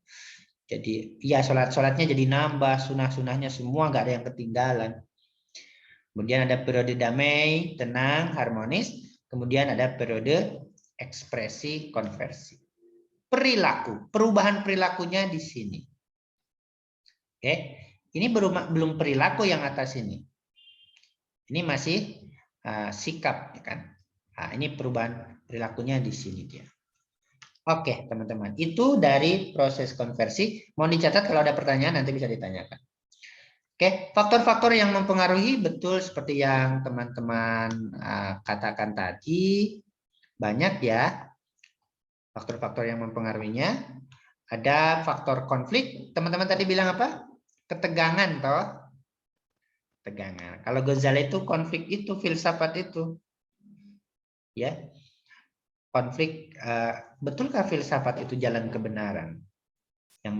Jadi ya sholatnya jadi nambah, sunah-sunahnya semua nggak ada yang ketinggalan. Kemudian ada periode damai, tenang, harmonis. Kemudian ada periode ekspresi konversi. Perilaku, perubahan perilakunya di sini. Oke, ini belum perilaku yang atas ini. Ini masih sikap, ya kan? Nah, ini perubahan perilakunya di sini dia. Oke, teman-teman, itu dari proses konversi. Mohon dicatat kalau ada pertanyaan nanti bisa ditanyakan. Oke, faktor-faktor yang mempengaruhi betul seperti yang teman-teman katakan tadi, banyak ya faktor-faktor yang mempengaruhinya. Ada faktor konflik. Teman-teman tadi bilang apa? Ketegangan, toh? Tegangan. Kalau Ghazali itu konflik itu filsafat itu, ya. Konflik, betulkah filsafat itu jalan kebenaran yang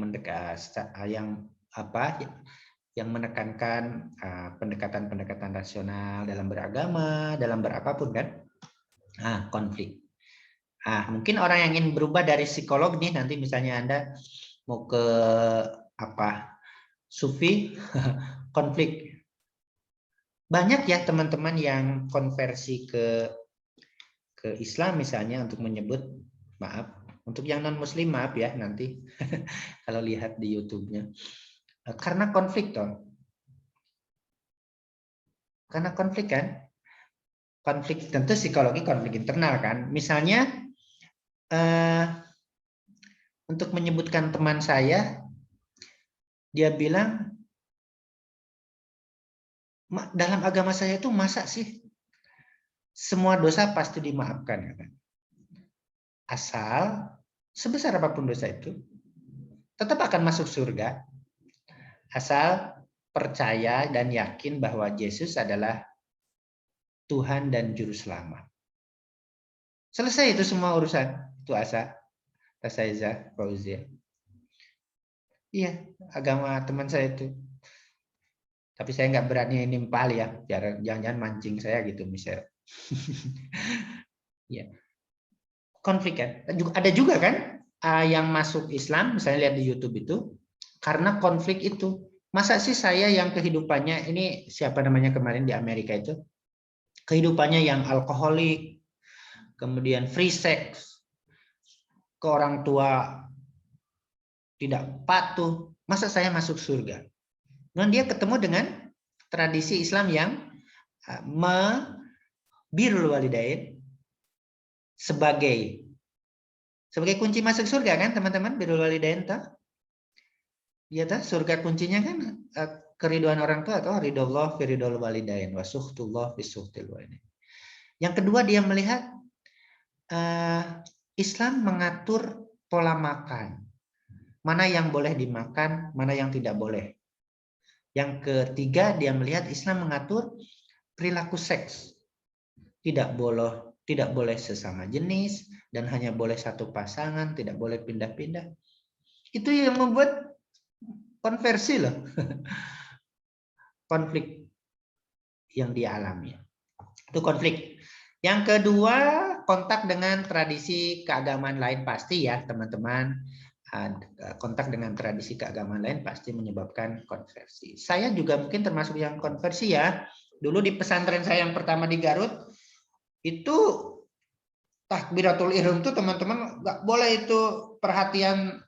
yang menekankan pendekatan-pendekatan rasional dalam beragama, dalam berapapun kan? Konflik. Mungkin orang yang ingin berubah dari psikolog nih, nanti misalnya Anda mau ke sufi, konflik. Banyak ya teman-teman yang konversi ke Islam misalnya untuk menyebut, maaf, untuk yang non-muslim maaf ya nanti kalau lihat di YouTube-nya. Karena konflik toh. Karena konflik kan. Konflik tentu psikologi, konflik internal kan. Misalnya untuk menyebutkan teman saya, dia bilang dalam agama saya itu masa sih semua dosa pasti dimaafkan, kan? Asal sebesar apapun dosa itu tetap akan masuk surga, asal percaya dan yakin bahwa Yesus adalah Tuhan dan Juru Selamat. Selesai itu semua urusan. Itu Asaiza Fauzia. Iya, agama teman saya itu. Tapi saya nggak berani nimpal ya, jangan-jangan mancing saya gitu misalnya. Ya. Konflik kan. Ada juga kan yang masuk Islam, misalnya lihat di YouTube itu, karena konflik itu. Masa sih saya yang kehidupannya, ini siapa namanya kemarin di Amerika itu, kehidupannya yang alkoholik, kemudian free sex, ke orang tua tidak patuh, masa saya masuk surga? Dan dia ketemu dengan tradisi Islam yang birrul walidain sebagai kunci masuk surga kan teman-teman, birrul walidain toh? Ya toh, surga kuncinya kan keriduan orang tua atau ridhollah fi ridhol walidain wa sukhtullah fi sukhtil walidain. Yang kedua dia melihat Islam mengatur pola makan. Mana yang boleh dimakan, mana yang tidak boleh. Yang ketiga dia melihat Islam mengatur perilaku seks. Tidak boleh sesama jenis dan hanya boleh satu pasangan, tidak boleh pindah-pindah. Itu yang membuat konversi loh. Konflik yang dialami. Itu konflik. Yang kedua, kontak dengan tradisi keagamaan lain pasti ya, teman-teman. Kontak dengan tradisi keagamaan lain pasti menyebabkan konversi. Saya juga mungkin termasuk yang konversi ya. Dulu di pesantren saya yang pertama di Garut, itu takbiratul ihram itu teman-teman nggak boleh itu perhatian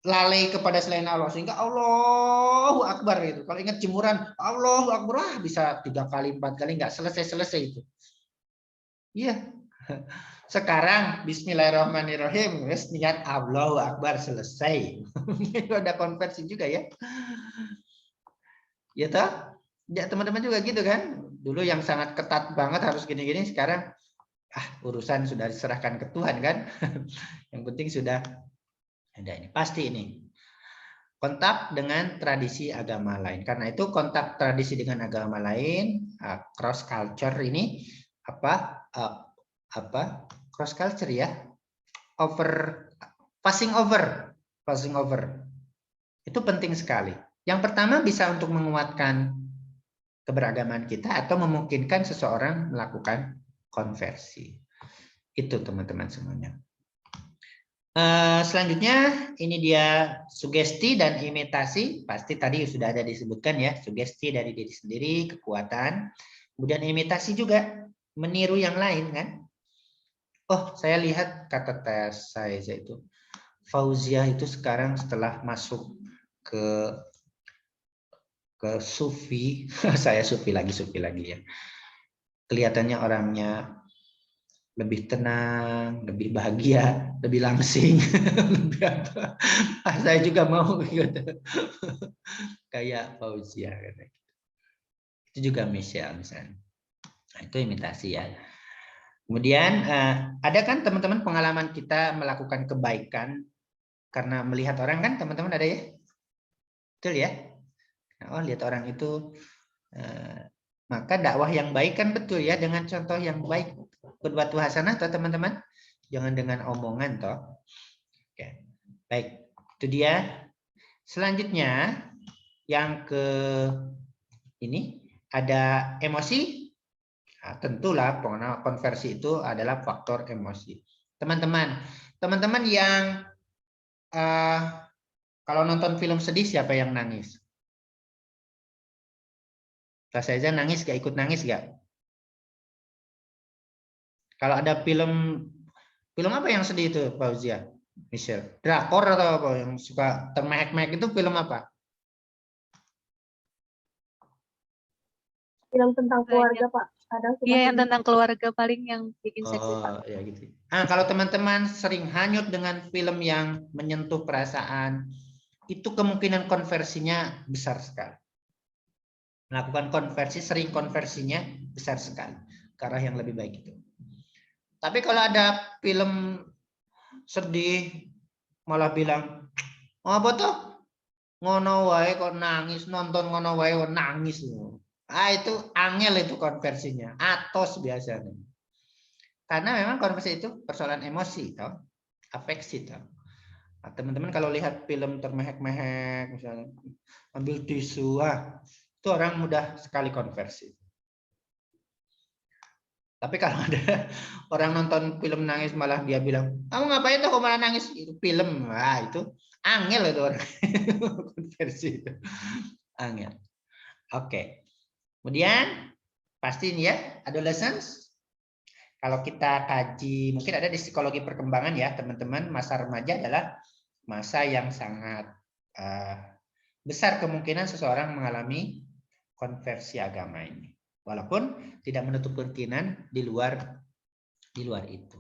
lalai kepada selain Allah, sehingga Allahu Akbar itu. Kalau ingat jemuran Allahu Akbar bisa 3 kali 4 kali nggak selesai itu. Iya. Sekarang Bismillahirrahmanirrahim, wes niat Allahu Akbar selesai. Itu ada konversi juga ya. Ya toh? Ya teman-teman juga gitu kan? Dulu yang sangat ketat banget harus gini-gini, sekarang urusan sudah diserahkan ke Tuhan kan. Yang penting sudah ada ini. Pasti ini. Kontak dengan tradisi agama lain. Karena itu kontak tradisi dengan agama lain, cross culture ini cross culture ya, passing over itu penting sekali. Yang pertama bisa untuk menguatkan keberagaman kita atau memungkinkan seseorang melakukan konversi. Itu teman-teman semuanya. Selanjutnya ini dia sugesti dan imitasi. Pasti tadi sudah ada disebutkan ya, sugesti dari diri sendiri, kekuatan. Kemudian imitasi juga meniru yang lain kan. Oh, saya lihat kata tes saya itu Fauzia itu sekarang setelah masuk ke sufi, saya sufi lagi ya. Kelihatannya orangnya lebih tenang, lebih bahagia, lebih langsing, lebih apa? Saya juga mau gitu. Kayak Fauzia gitu. Itu juga Michelle misalnya. Nah, itu imitasi ya. Kemudian ada kan teman-teman pengalaman kita melakukan kebaikan karena melihat orang kan teman-teman ada ya? Betul ya? Oh, lihat orang itu maka dakwah yang baik kan betul ya, dengan contoh yang baik. Qudwatu hasanah toh teman-teman, jangan dengan omongan toh. Oke. Baik, itu dia. Selanjutnya yang ke ini ada emosi. Nah, tentulah konversi itu adalah faktor emosi. Teman-teman yang kalau nonton film sedih siapa yang nangis? Kelas aja nangis gak, ikut nangis gak? Kalau ada film apa yang sedih itu, Fauzia? Michelle, drakor atau apa yang suka termehek-mehek itu film apa? Film tentang keluarga, Pak. Kadang suka Iya, yang tentang keluarga paling yang bikin sedih, Pak. Ya gitu. Kalau teman-teman sering hanyut dengan film yang menyentuh perasaan, itu kemungkinan konversinya besar sekali. Melakukan konversi, sering konversinya besar sekali ke arah yang lebih baik itu. Tapi kalau ada film sedih malah bilang, "Oh, apa tuh? Ngono wae kok nangis, nonton ngono wae kok nangis." Itu angel itu konversinya, atos biasanya. Karena memang konversi itu persoalan emosi, toh, afeksi, toh. Nah, teman-teman kalau lihat film termehek-mehek, misalnya ambil tisu, itu orang mudah sekali konversi. Tapi kalau ada orang nonton film nangis malah dia bilang, "Kamu ngapain tuh kok malah nangis?" Itu film. Itu angel itu orang konversi itu. Angel. Oke. Kemudian pasti ini ya, adolescence. Kalau kita kaji, mungkin ada di psikologi perkembangan ya, teman-teman, masa remaja adalah masa yang sangat besar kemungkinan seseorang mengalami konversi agama ini. Walaupun tidak menutup kemungkinan di luar itu.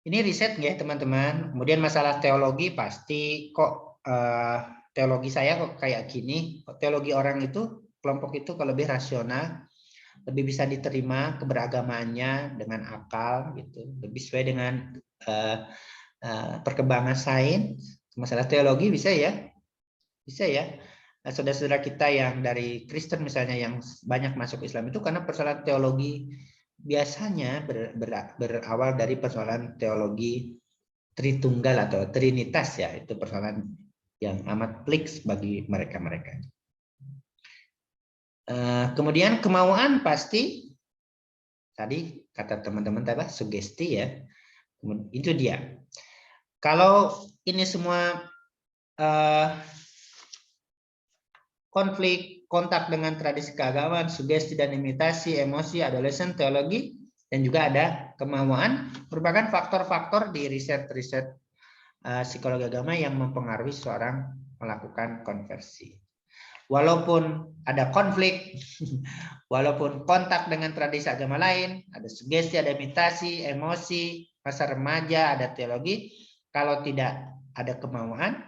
Ini riset ya teman-teman. Kemudian masalah teologi pasti kok teologi saya kok kayak gini. Teologi orang itu, kelompok itu kalau lebih rasional, lebih bisa diterima keberagamaannya dengan akal gitu, lebih sesuai dengan perkembangan sains. Masalah teologi bisa ya. Saudara-saudara kita yang dari Kristen misalnya yang banyak masuk Islam itu karena persoalan teologi biasanya berawal dari persoalan teologi Tritunggal atau Trinitas ya, itu persoalan yang amat pelik bagi mereka-mereka. Kemudian kemauan pasti tadi kata teman-teman apa sugesti ya, itu dia. Kalau ini semua konflik, kontak dengan tradisi keagamaan, sugesti dan imitasi, emosi, adolesen, teologi, dan juga ada kemauan, merupakan faktor-faktor di riset-riset psikologi agama yang mempengaruhi seorang melakukan konversi. Walaupun ada konflik, walaupun kontak dengan tradisi agama lain, ada sugesti, ada imitasi, emosi, masa remaja, ada teologi, kalau tidak ada kemauan,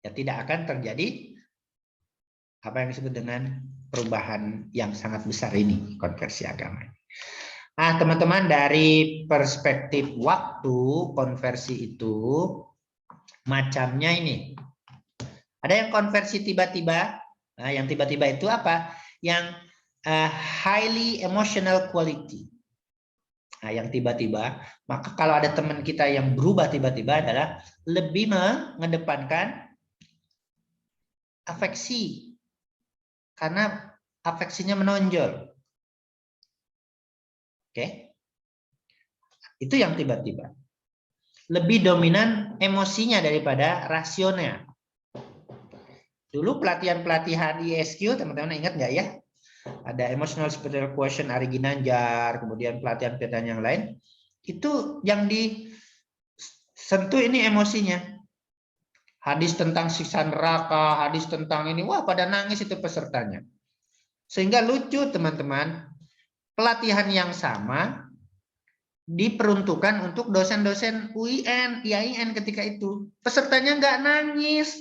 ya tidak akan terjadi apa yang disebut dengan perubahan yang sangat besar ini, konversi agama. Nah, teman-teman, dari perspektif waktu, konversi itu macamnya ini. Ada yang konversi tiba-tiba. Nah, yang tiba-tiba itu apa? Yang highly emotional quality. Nah, yang tiba-tiba, maka kalau ada teman kita yang berubah tiba-tiba adalah lebih mengedepankan afeksi. Karena afeksinya menonjol. Oke. Itu yang tiba-tiba. Lebih dominan emosinya daripada rasional. Dulu pelatihan-pelatihan ISQ, teman-teman ingat nggak ya? Ada emotional spiritual quotient Ari Ginanjar, kemudian pelatihan-pelatihan yang lain. Itu yang disentuh ini emosinya. Hadis tentang siksa neraka, hadis tentang ini, wah pada nangis itu pesertanya. Sehingga lucu teman-teman, pelatihan yang sama diperuntukkan untuk dosen-dosen UIN, IAIN ketika itu. Pesertanya nggak nangis.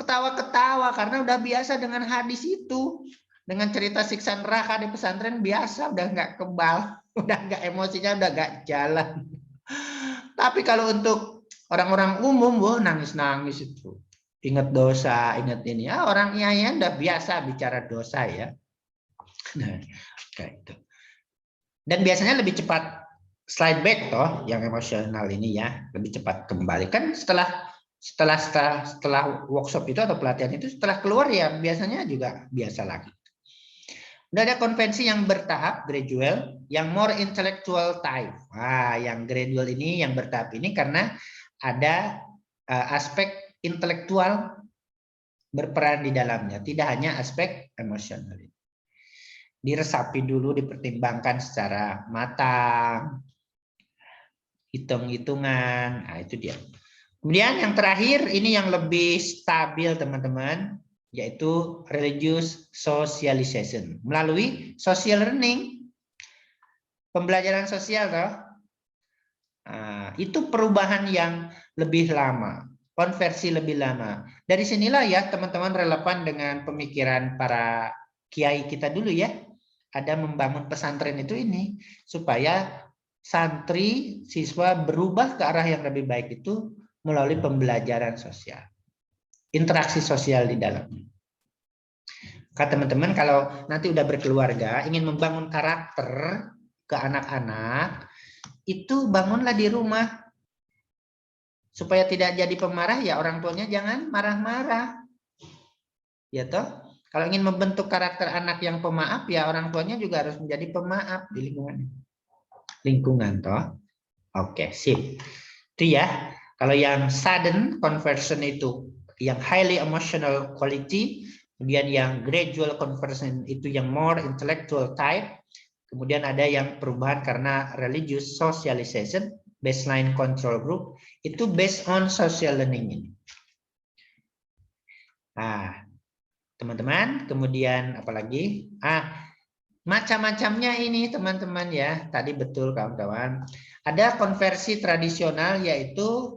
Ketawa-ketawa karena udah biasa dengan hadis itu, dengan cerita siksa neraka di pesantren biasa, udah nggak kebal, udah nggak emosinya udah nggak jalan. Tapi kalau untuk orang-orang umum, wah nangis-nangis itu, ingat dosa, ingat ini. Ya orang IAIN udah biasa bicara dosa ya. Nah, kayak itu. Dan biasanya lebih cepat slide back toh, yang emosional ini ya, lebih cepat kembali kan setelah workshop itu atau pelatihan itu, setelah keluar ya biasanya juga biasa lagi. Udah ada konvensi yang bertahap, gradual, yang more intellectual type. Wah, yang gradual ini, yang bertahap ini karena ada aspek intelektual berperan di dalamnya, tidak hanya aspek emosional. Diresapi dulu, dipertimbangkan secara matang, hitung-hitungan, nah itu dia. Kemudian yang terakhir ini yang lebih stabil teman-teman, yaitu religious socialization melalui social learning, pembelajaran sosial toh. Nah, itu perubahan yang lebih lama, konversi lebih lama. Dari sinilah ya teman-teman relevan dengan pemikiran para kiai kita dulu ya. Ada membangun pesantren itu ini supaya santri siswa berubah ke arah yang lebih baik itu melalui pembelajaran sosial, interaksi sosial di dalamnya. Kata teman-teman, kalau nanti udah berkeluarga, ingin membangun karakter ke anak-anak, itu bangunlah di rumah. Supaya tidak jadi pemarah, ya orang tuanya jangan marah-marah. Ya toh? Kalau ingin membentuk karakter anak yang pemaaf, ya orang tuanya juga harus menjadi pemaaf di lingkungan toh. Oke, sip. Itu ya. Kalau yang sudden conversion itu yang highly emotional quality, kemudian yang gradual conversion itu yang more intellectual type, kemudian ada yang perubahan karena religious socialization, baseline control group, itu based on social learning ini. Nah, teman-teman, kemudian apalagi? Macam-macamnya ini teman-teman ya, tadi betul kawan-kawan. Ada konversi tradisional yaitu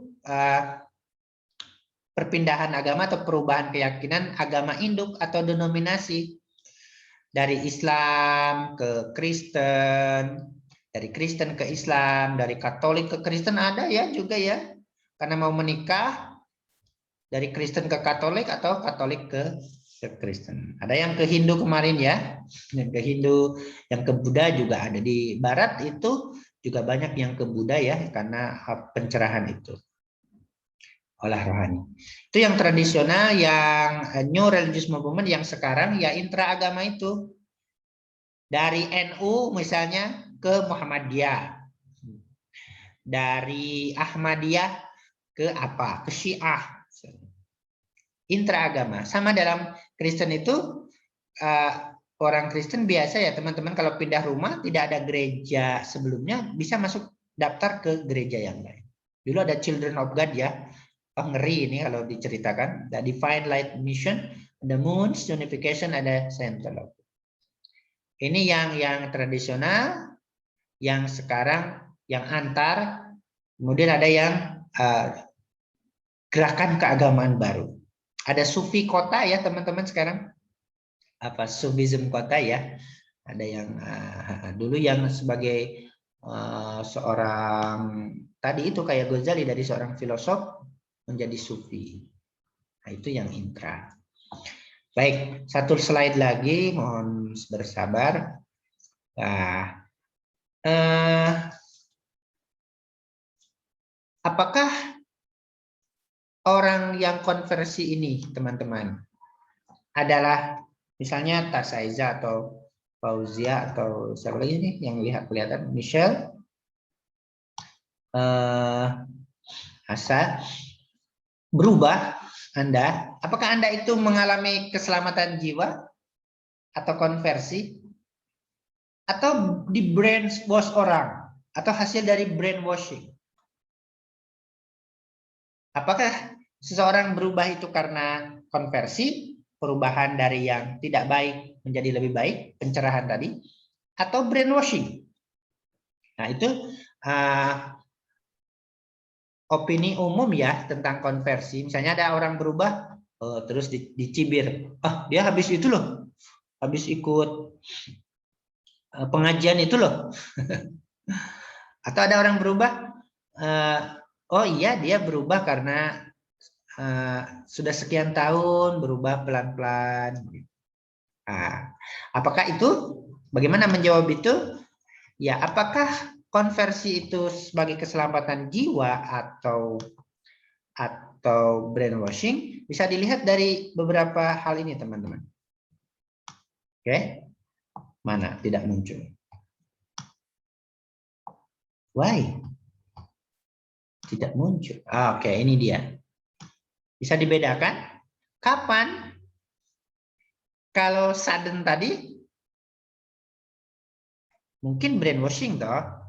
perpindahan agama atau perubahan keyakinan agama induk atau denominasi dari Islam ke Kristen, dari Kristen ke Islam, dari Katolik ke Kristen ada ya juga ya, karena mau menikah dari Kristen ke Katolik atau Katolik ke Kristen. Ada yang ke Hindu kemarin ya, yang ke Hindu, yang ke Buddha juga ada. Di Barat itu juga banyak yang ke Buddha ya, karena pencerahan itu olah rohani. Itu yang tradisional, yang new religious movement, yang sekarang ya intraagama itu. Dari NU misalnya ke Muhammadiyah. Dari Ahmadiyah ke apa? Ke Syiah. Intraagama. Sama dalam Kristen itu orang Kristen biasa ya teman-teman, kalau pindah rumah tidak ada gereja sebelumnya bisa masuk daftar ke gereja yang lain. Dulu ada Children of God ya, ngeri ini kalau diceritakan. The Divine Light Mission, the Moon's Unification, ada Central. Ini yang tradisional, yang sekarang yang antar, kemudian ada yang gerakan keagamaan baru. Ada Sufi kota ya teman-teman sekarang. Apa Sufism kota ya, ada yang dulu yang sebagai seorang tadi itu kayak Ghazali, dari seorang filosof menjadi sufi. Nah, itu yang intra. Baik, satu slide lagi, mohon bersabar. Nah, apakah orang yang konversi ini teman-teman adalah misalnya Tasaiza atau Fauzia atau siapa lagi nih yang kelihatan, Michelle, Asa, berubah Anda? Apakah Anda itu mengalami keselamatan jiwa atau konversi, atau di brainwash orang, atau hasil dari brainwashing? Apakah seseorang berubah itu karena konversi, perubahan dari yang tidak baik menjadi lebih baik, pencerahan tadi, atau brainwashing? Nah, itu opini umum ya tentang konversi. Misalnya ada orang berubah, terus dicibir, dia habis itu loh, habis ikut pengajian itu loh. Atau ada orang berubah, oh iya dia berubah karena sudah sekian tahun berubah pelan-pelan. Apakah itu? Bagaimana menjawab itu? Ya, apakah konversi itu sebagai keselamatan jiwa atau brainwashing? Bisa dilihat dari beberapa hal ini, teman-teman. Oke, mana tidak muncul? Why? Tidak muncul. Oke, ini dia. Bisa dibedakan kapan? Kalau sudden tadi mungkin brainwashing toh,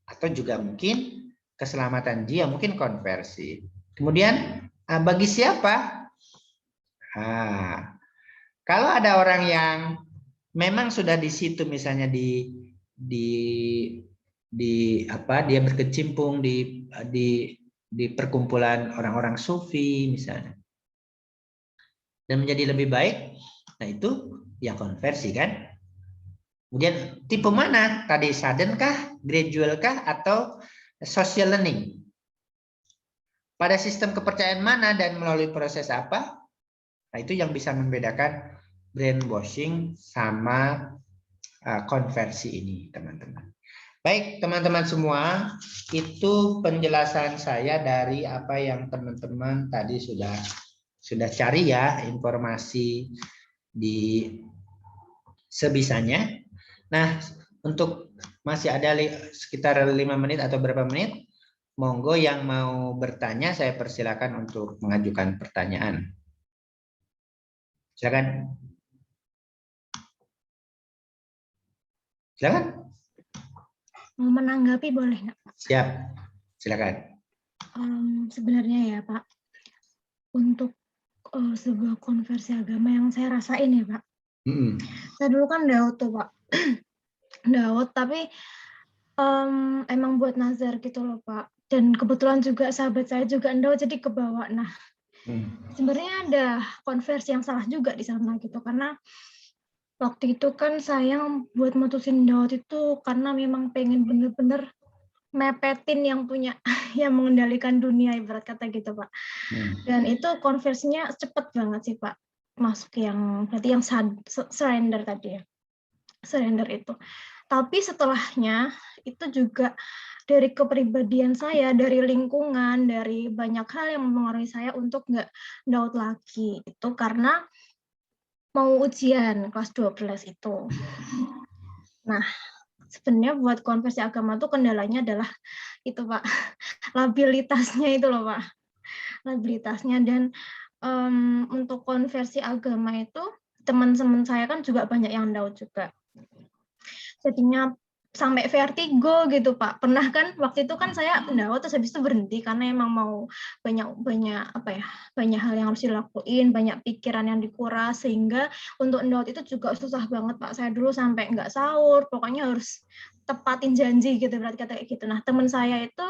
atau juga mungkin keselamatan jiwa, mungkin konversi. Kemudian bagi siapa? Kalau ada orang yang memang sudah di situ, misalnya dia berkecimpung di perkumpulan orang-orang sufi misalnya, dan menjadi lebih baik, nah itu ya konversi kan. Kemudian tipe mana? Tadi sudden kah, gradual kah, atau social learning? Pada sistem kepercayaan mana dan melalui proses apa? Nah, itu yang bisa membedakan brainwashing sama konversi ini, teman-teman. Baik, teman-teman semua, itu penjelasan saya dari apa yang teman-teman tadi sudah cari ya, informasi di sebisanya. Nah, untuk masih ada sekitar 5 menit atau berapa menit, monggo yang mau bertanya saya persilakan untuk mengajukan pertanyaan. Silakan. Silakan. Mau menanggapi boleh nggak? Siap, silakan. Sebenarnya ya Pak, untuk sebuah konversi agama yang saya rasain ya Pak, saya dulu kan Daud tuh Pak, Daud, tapi emang buat nazar gitu loh Pak, dan kebetulan juga sahabat saya juga Daud, jadi kebawa. Nah, sebenarnya ada konversi yang salah juga di sana gitu, karena waktu itu kan saya buat mutusin Daud itu karena memang pengen bener-bener mepetin yang punya, yang mengendalikan dunia ibarat kata gitu Pak. Dan itu konversinya cepet banget sih Pak, masuk yang berarti yang surrender tadi ya, surrender itu. Tapi setelahnya itu juga dari kepribadian saya, dari lingkungan, dari banyak hal yang mempengaruhi saya untuk nggak Daud lagi. Itu karena mau ujian kelas 12 itu. Nah, sebenarnya buat konversi agama itu kendalanya adalah itu Pak, labilitasnya itu loh Pak. Labilitasnya, dan untuk konversi agama itu teman-teman saya kan juga banyak yang down juga. Jadinya sampai vertigo gitu Pak. Pernah kan waktu itu kan saya down terus habis itu berhenti karena emang mau banyak hal yang harus dilakuin, banyak pikiran yang dikuras sehingga untuk down itu juga susah banget Pak. Saya dulu sampai nggak sahur, pokoknya harus tepatin janji gitu berarti kata kayak gitu. Nah, teman saya itu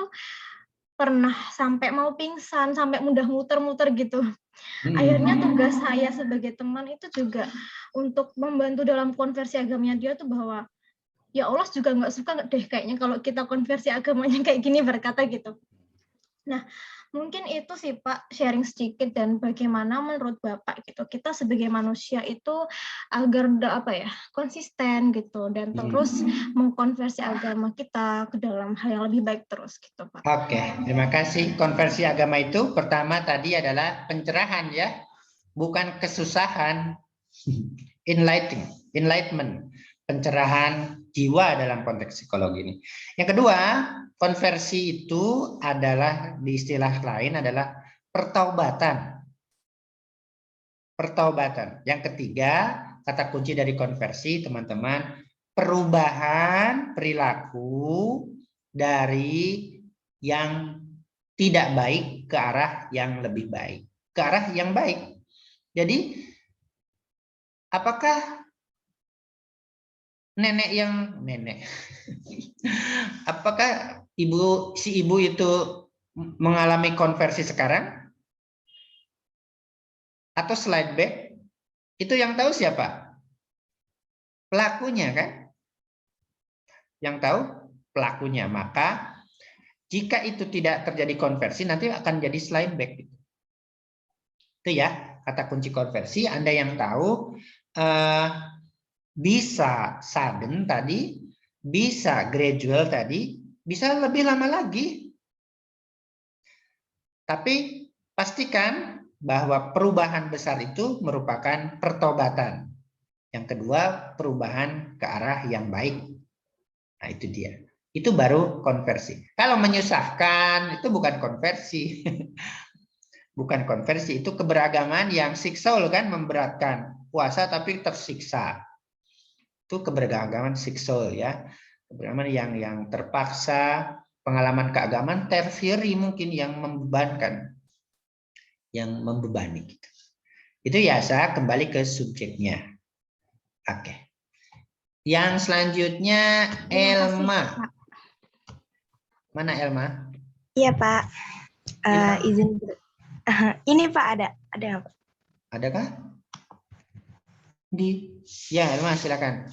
pernah sampai mau pingsan, sampai mudah muter-muter gitu. Akhirnya tugas saya sebagai teman itu juga untuk membantu dalam konversi agamanya dia tuh bahwa ya Allah juga nggak suka deh kayaknya kalau kita konversi agamanya kayak gini berkata gitu. Nah, mungkin itu sih Pak sharing sedikit dan bagaimana menurut Bapak gitu kita sebagai manusia itu agar konsisten gitu dan terus mengkonversi agama kita ke dalam hal yang lebih baik terus gitu Pak. Oke, terima kasih. Konversi agama itu pertama tadi adalah pencerahan ya, bukan kesusahan. Enlightenment, pencerahan jiwa dalam konteks psikologi ini. Yang kedua, konversi itu adalah di istilah lain adalah pertaubatan. Pertaubatan. Yang ketiga, kata kunci dari konversi, teman-teman, perubahan perilaku dari yang tidak baik ke arah yang lebih baik, ke arah yang baik. Jadi, apakah apakah si ibu itu mengalami konversi sekarang atau slide back? Itu yang tahu siapa? Pelakunya kan? Yang tahu pelakunya. Maka jika itu tidak terjadi konversi nanti akan jadi slide back. Itu ya kata kunci konversi. Anda yang tahu bisa sudden tadi, bisa gradual tadi, bisa lebih lama lagi. Tapi pastikan bahwa perubahan besar itu merupakan pertobatan. Yang kedua, perubahan ke arah yang baik. Nah, itu dia. Itu baru konversi. Kalau menyusahkan, itu bukan konversi. Bukan konversi, itu keberagaman yang siksaul kan, memberatkan. Puasa tapi tersiksa. Itu keberagaman siksaul ya. Keberagaman yang terpaksa, pengalaman keagamaan tertiary mungkin yang membebankan. Yang membebani gitu. Itu ya, saya kembali ke subjeknya. Oke. Yang selanjutnya Elma. Mana Elma? Iya Pak. Izin. Ini Pak ada Pak. Adakah? Ya Elma silakan.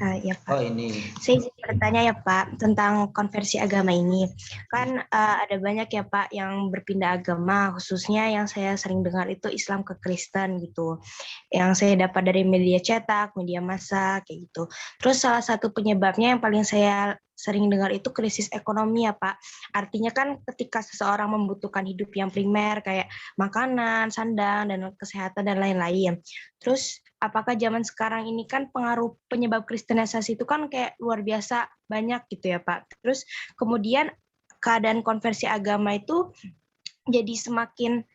Ya Pak. Oh ini. Saya izin bertanya ya Pak tentang konversi agama ini. Kan ada banyak ya Pak yang berpindah agama, khususnya yang saya sering dengar itu Islam ke Kristen gitu. Yang saya dapat dari media cetak, media massa kayak gitu. Terus salah satu penyebabnya yang paling saya sering dengar itu krisis ekonomi ya Pak. Artinya kan ketika seseorang membutuhkan hidup yang primer kayak makanan, sandang, dan kesehatan dan lain-lain. Terus apakah zaman sekarang ini kan pengaruh penyebab kristenisasi itu kan kayak luar biasa banyak gitu ya Pak. Terus kemudian keadaan konversi agama itu jadi semakin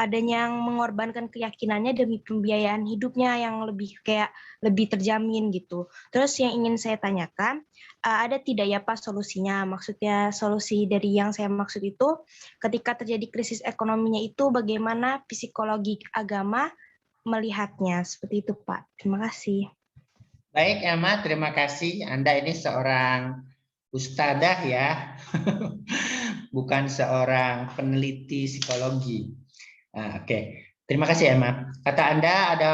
adanya yang mengorbankan keyakinannya demi pembiayaan hidupnya yang lebih terjamin gitu. Terus yang ingin saya tanyakan, ada tidak ya Pak solusinya? Maksudnya solusi dari yang saya maksud itu ketika terjadi krisis ekonominya itu bagaimana psikologi agama melihatnya, seperti itu Pak. Terima kasih. Baik Elma, terima kasih. Anda ini seorang ustadzah ya, bukan seorang peneliti psikologi. Oke. Terima kasih Elma. Kata Anda ada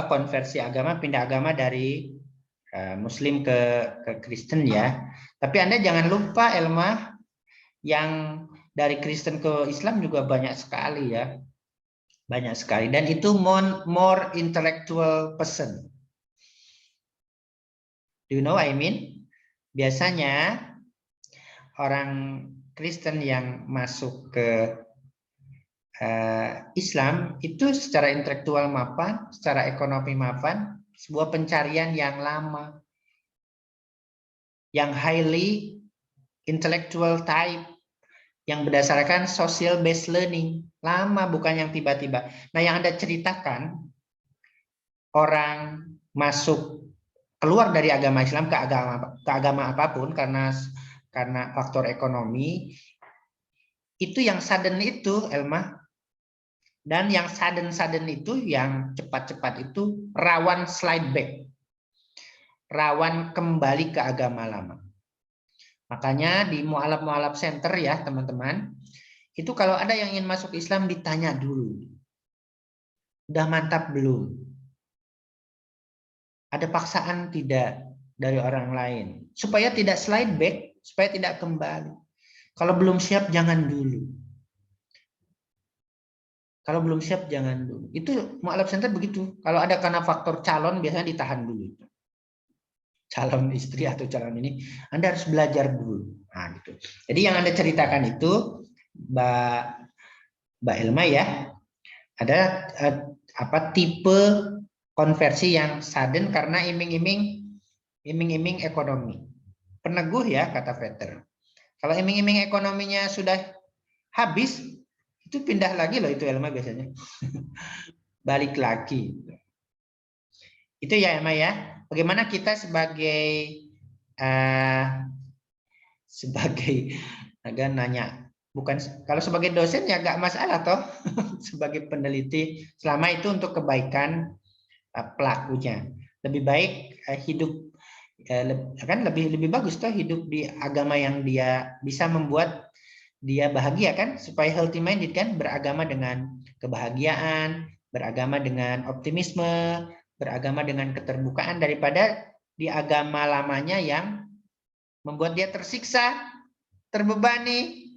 konversi agama, pindah agama dari Muslim ke Kristen ya. Tapi Anda jangan lupa Elma, yang dari Kristen ke Islam juga banyak sekali ya. Banyak sekali. Dan itu more intellectual person. Do you know what I mean? Biasanya orang Kristen yang masuk ke Islam itu secara intelektual mapan, secara ekonomi mapan, sebuah pencarian yang lama. Yang highly intellectual type, yang berdasarkan social based learning. Lama, bukan yang tiba-tiba. Nah, yang Anda ceritakan, orang masuk keluar dari agama Islam ke agama apapun karena faktor ekonomi, itu yang sudden itu, Elma. Dan yang sudden itu, yang cepat-cepat itu rawan slide back. Rawan kembali ke agama lama. Makanya di mualaf center ya teman-teman, itu kalau ada yang ingin masuk Islam ditanya dulu. Udah mantap belum? Ada paksaan tidak dari orang lain? Supaya tidak slide back, supaya tidak kembali. Kalau belum siap jangan dulu. Kalau belum siap jangan dulu. Itu mualaf center begitu. Kalau ada karena faktor calon biasanya ditahan dulu. Calon istri atau calon ini, Anda harus belajar dulu. Nah, gitu. Jadi yang Anda ceritakan itu, Mbak Elma ya, ada tipe konversi yang sudden karena iming-iming ekonomi. Peneguh ya kata Peter. Kalau iming-iming ekonominya sudah habis, itu pindah lagi loh itu Elma biasanya. Balik lagi. Itu ya Elma ya. Bagaimana kita sebagai agak nanya, bukan kalau sebagai dosen ya nggak masalah toh, sebagai peneliti selama itu untuk kebaikan pelakunya. Lebih baik hidup kan lebih bagus toh hidup di agama yang dia bisa membuat dia bahagia kan, supaya healthy minded kan, beragama dengan kebahagiaan, beragama dengan optimisme, beragama dengan keterbukaan, daripada di agama lamanya yang membuat dia tersiksa, terbebani,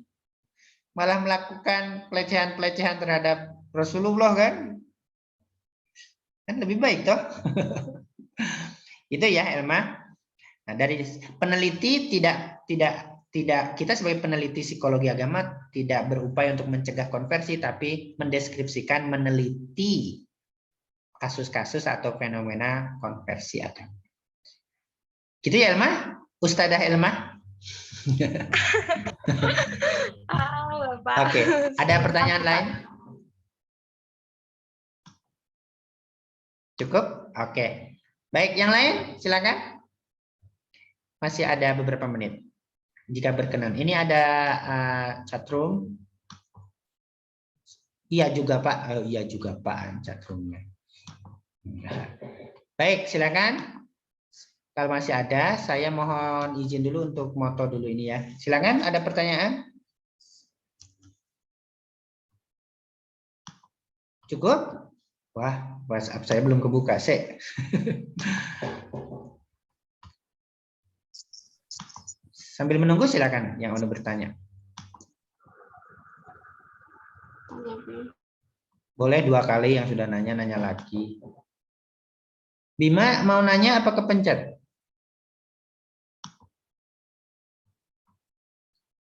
malah melakukan pelecehan-pelecehan terhadap Rasulullah kan? Kan lebih baik toh. Itu ya Elma. Nah, dari peneliti tidak kita sebagai peneliti psikologi agama tidak berupaya untuk mencegah konversi, tapi mendeskripsikan, meneliti kasus-kasus atau fenomena konversi agama. Gitu ya Elma? Ustadzah Elma? Oke, ada pertanyaan lain? Cukup? Oke. Baik, yang lain silakan. Masih ada beberapa menit. Jika berkenan. Ini ada chatroom. Iya juga Pak. Iya juga Pak chatroomnya. Baik, silakan. Kalau masih ada, saya mohon izin dulu untuk moto dulu ini ya. Silakan, ada pertanyaan? Cukup? Wah, WhatsApp saya belum kebuka, sih. Sambil menunggu silakan yang mau bertanya. Boleh 2 kali, yang sudah nanya lagi. Bima mau nanya apa kepencet?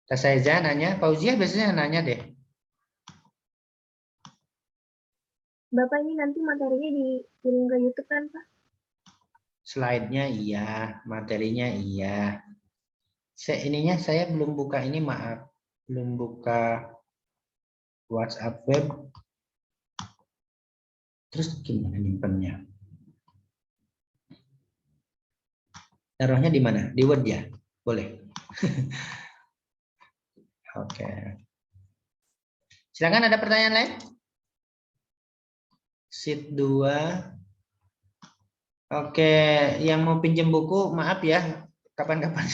Tasaiza nanya, Fauzia biasanya nanya deh. Bapak ini nanti materinya dikirim ke YouTube kan Pak? Slide-nya iya, materinya iya. Saya belum buka ini, maaf. Belum buka WhatsApp web. Terus gimana nyimpennya? Taruhnya di mana? Di Word ya? Boleh. Oke. Silakan, ada pertanyaan lain? Sheet 2. Oke, yang mau pinjam buku, maaf ya, kapan-kapan.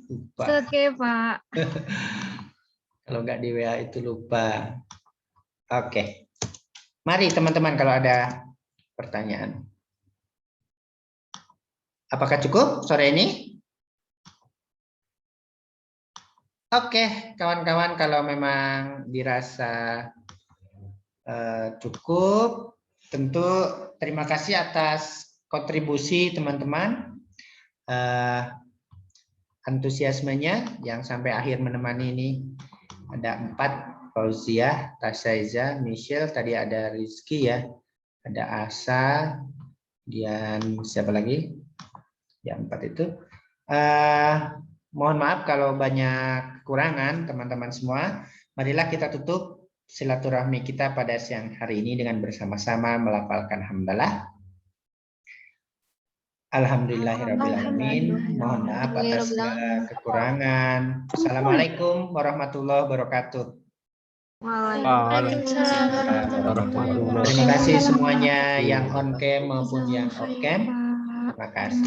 Lupa. Oke, Pak. Kalau nggak di WA itu lupa. Oke. Mari teman-teman kalau ada pertanyaan. Apakah cukup sore ini? Oke, kawan-kawan, kalau memang dirasa cukup, tentu terima kasih atas kontribusi teman-teman, antusiasmenya yang sampai akhir menemani ini. Ada 4, Fauzia, Tasaiza, Michelle, tadi ada Rizky ya, ada Asa, dan siapa lagi? Ya 4 itu. Mohon maaf kalau banyak kekurangan teman-teman semua. Marilah kita tutup silaturahmi kita pada siang hari ini dengan bersama-sama melafalkan hamdalah. Alhamdulillahirrabbilalamin. Mohon maaf atas segala kekurangan. Assalamualaikum warahmatullahi wabarakatuh. Waalaikumsalam warahmatullahi wabarakatuh. Terima kasih semuanya yang on cam maupun yang off cam. Terima kasih.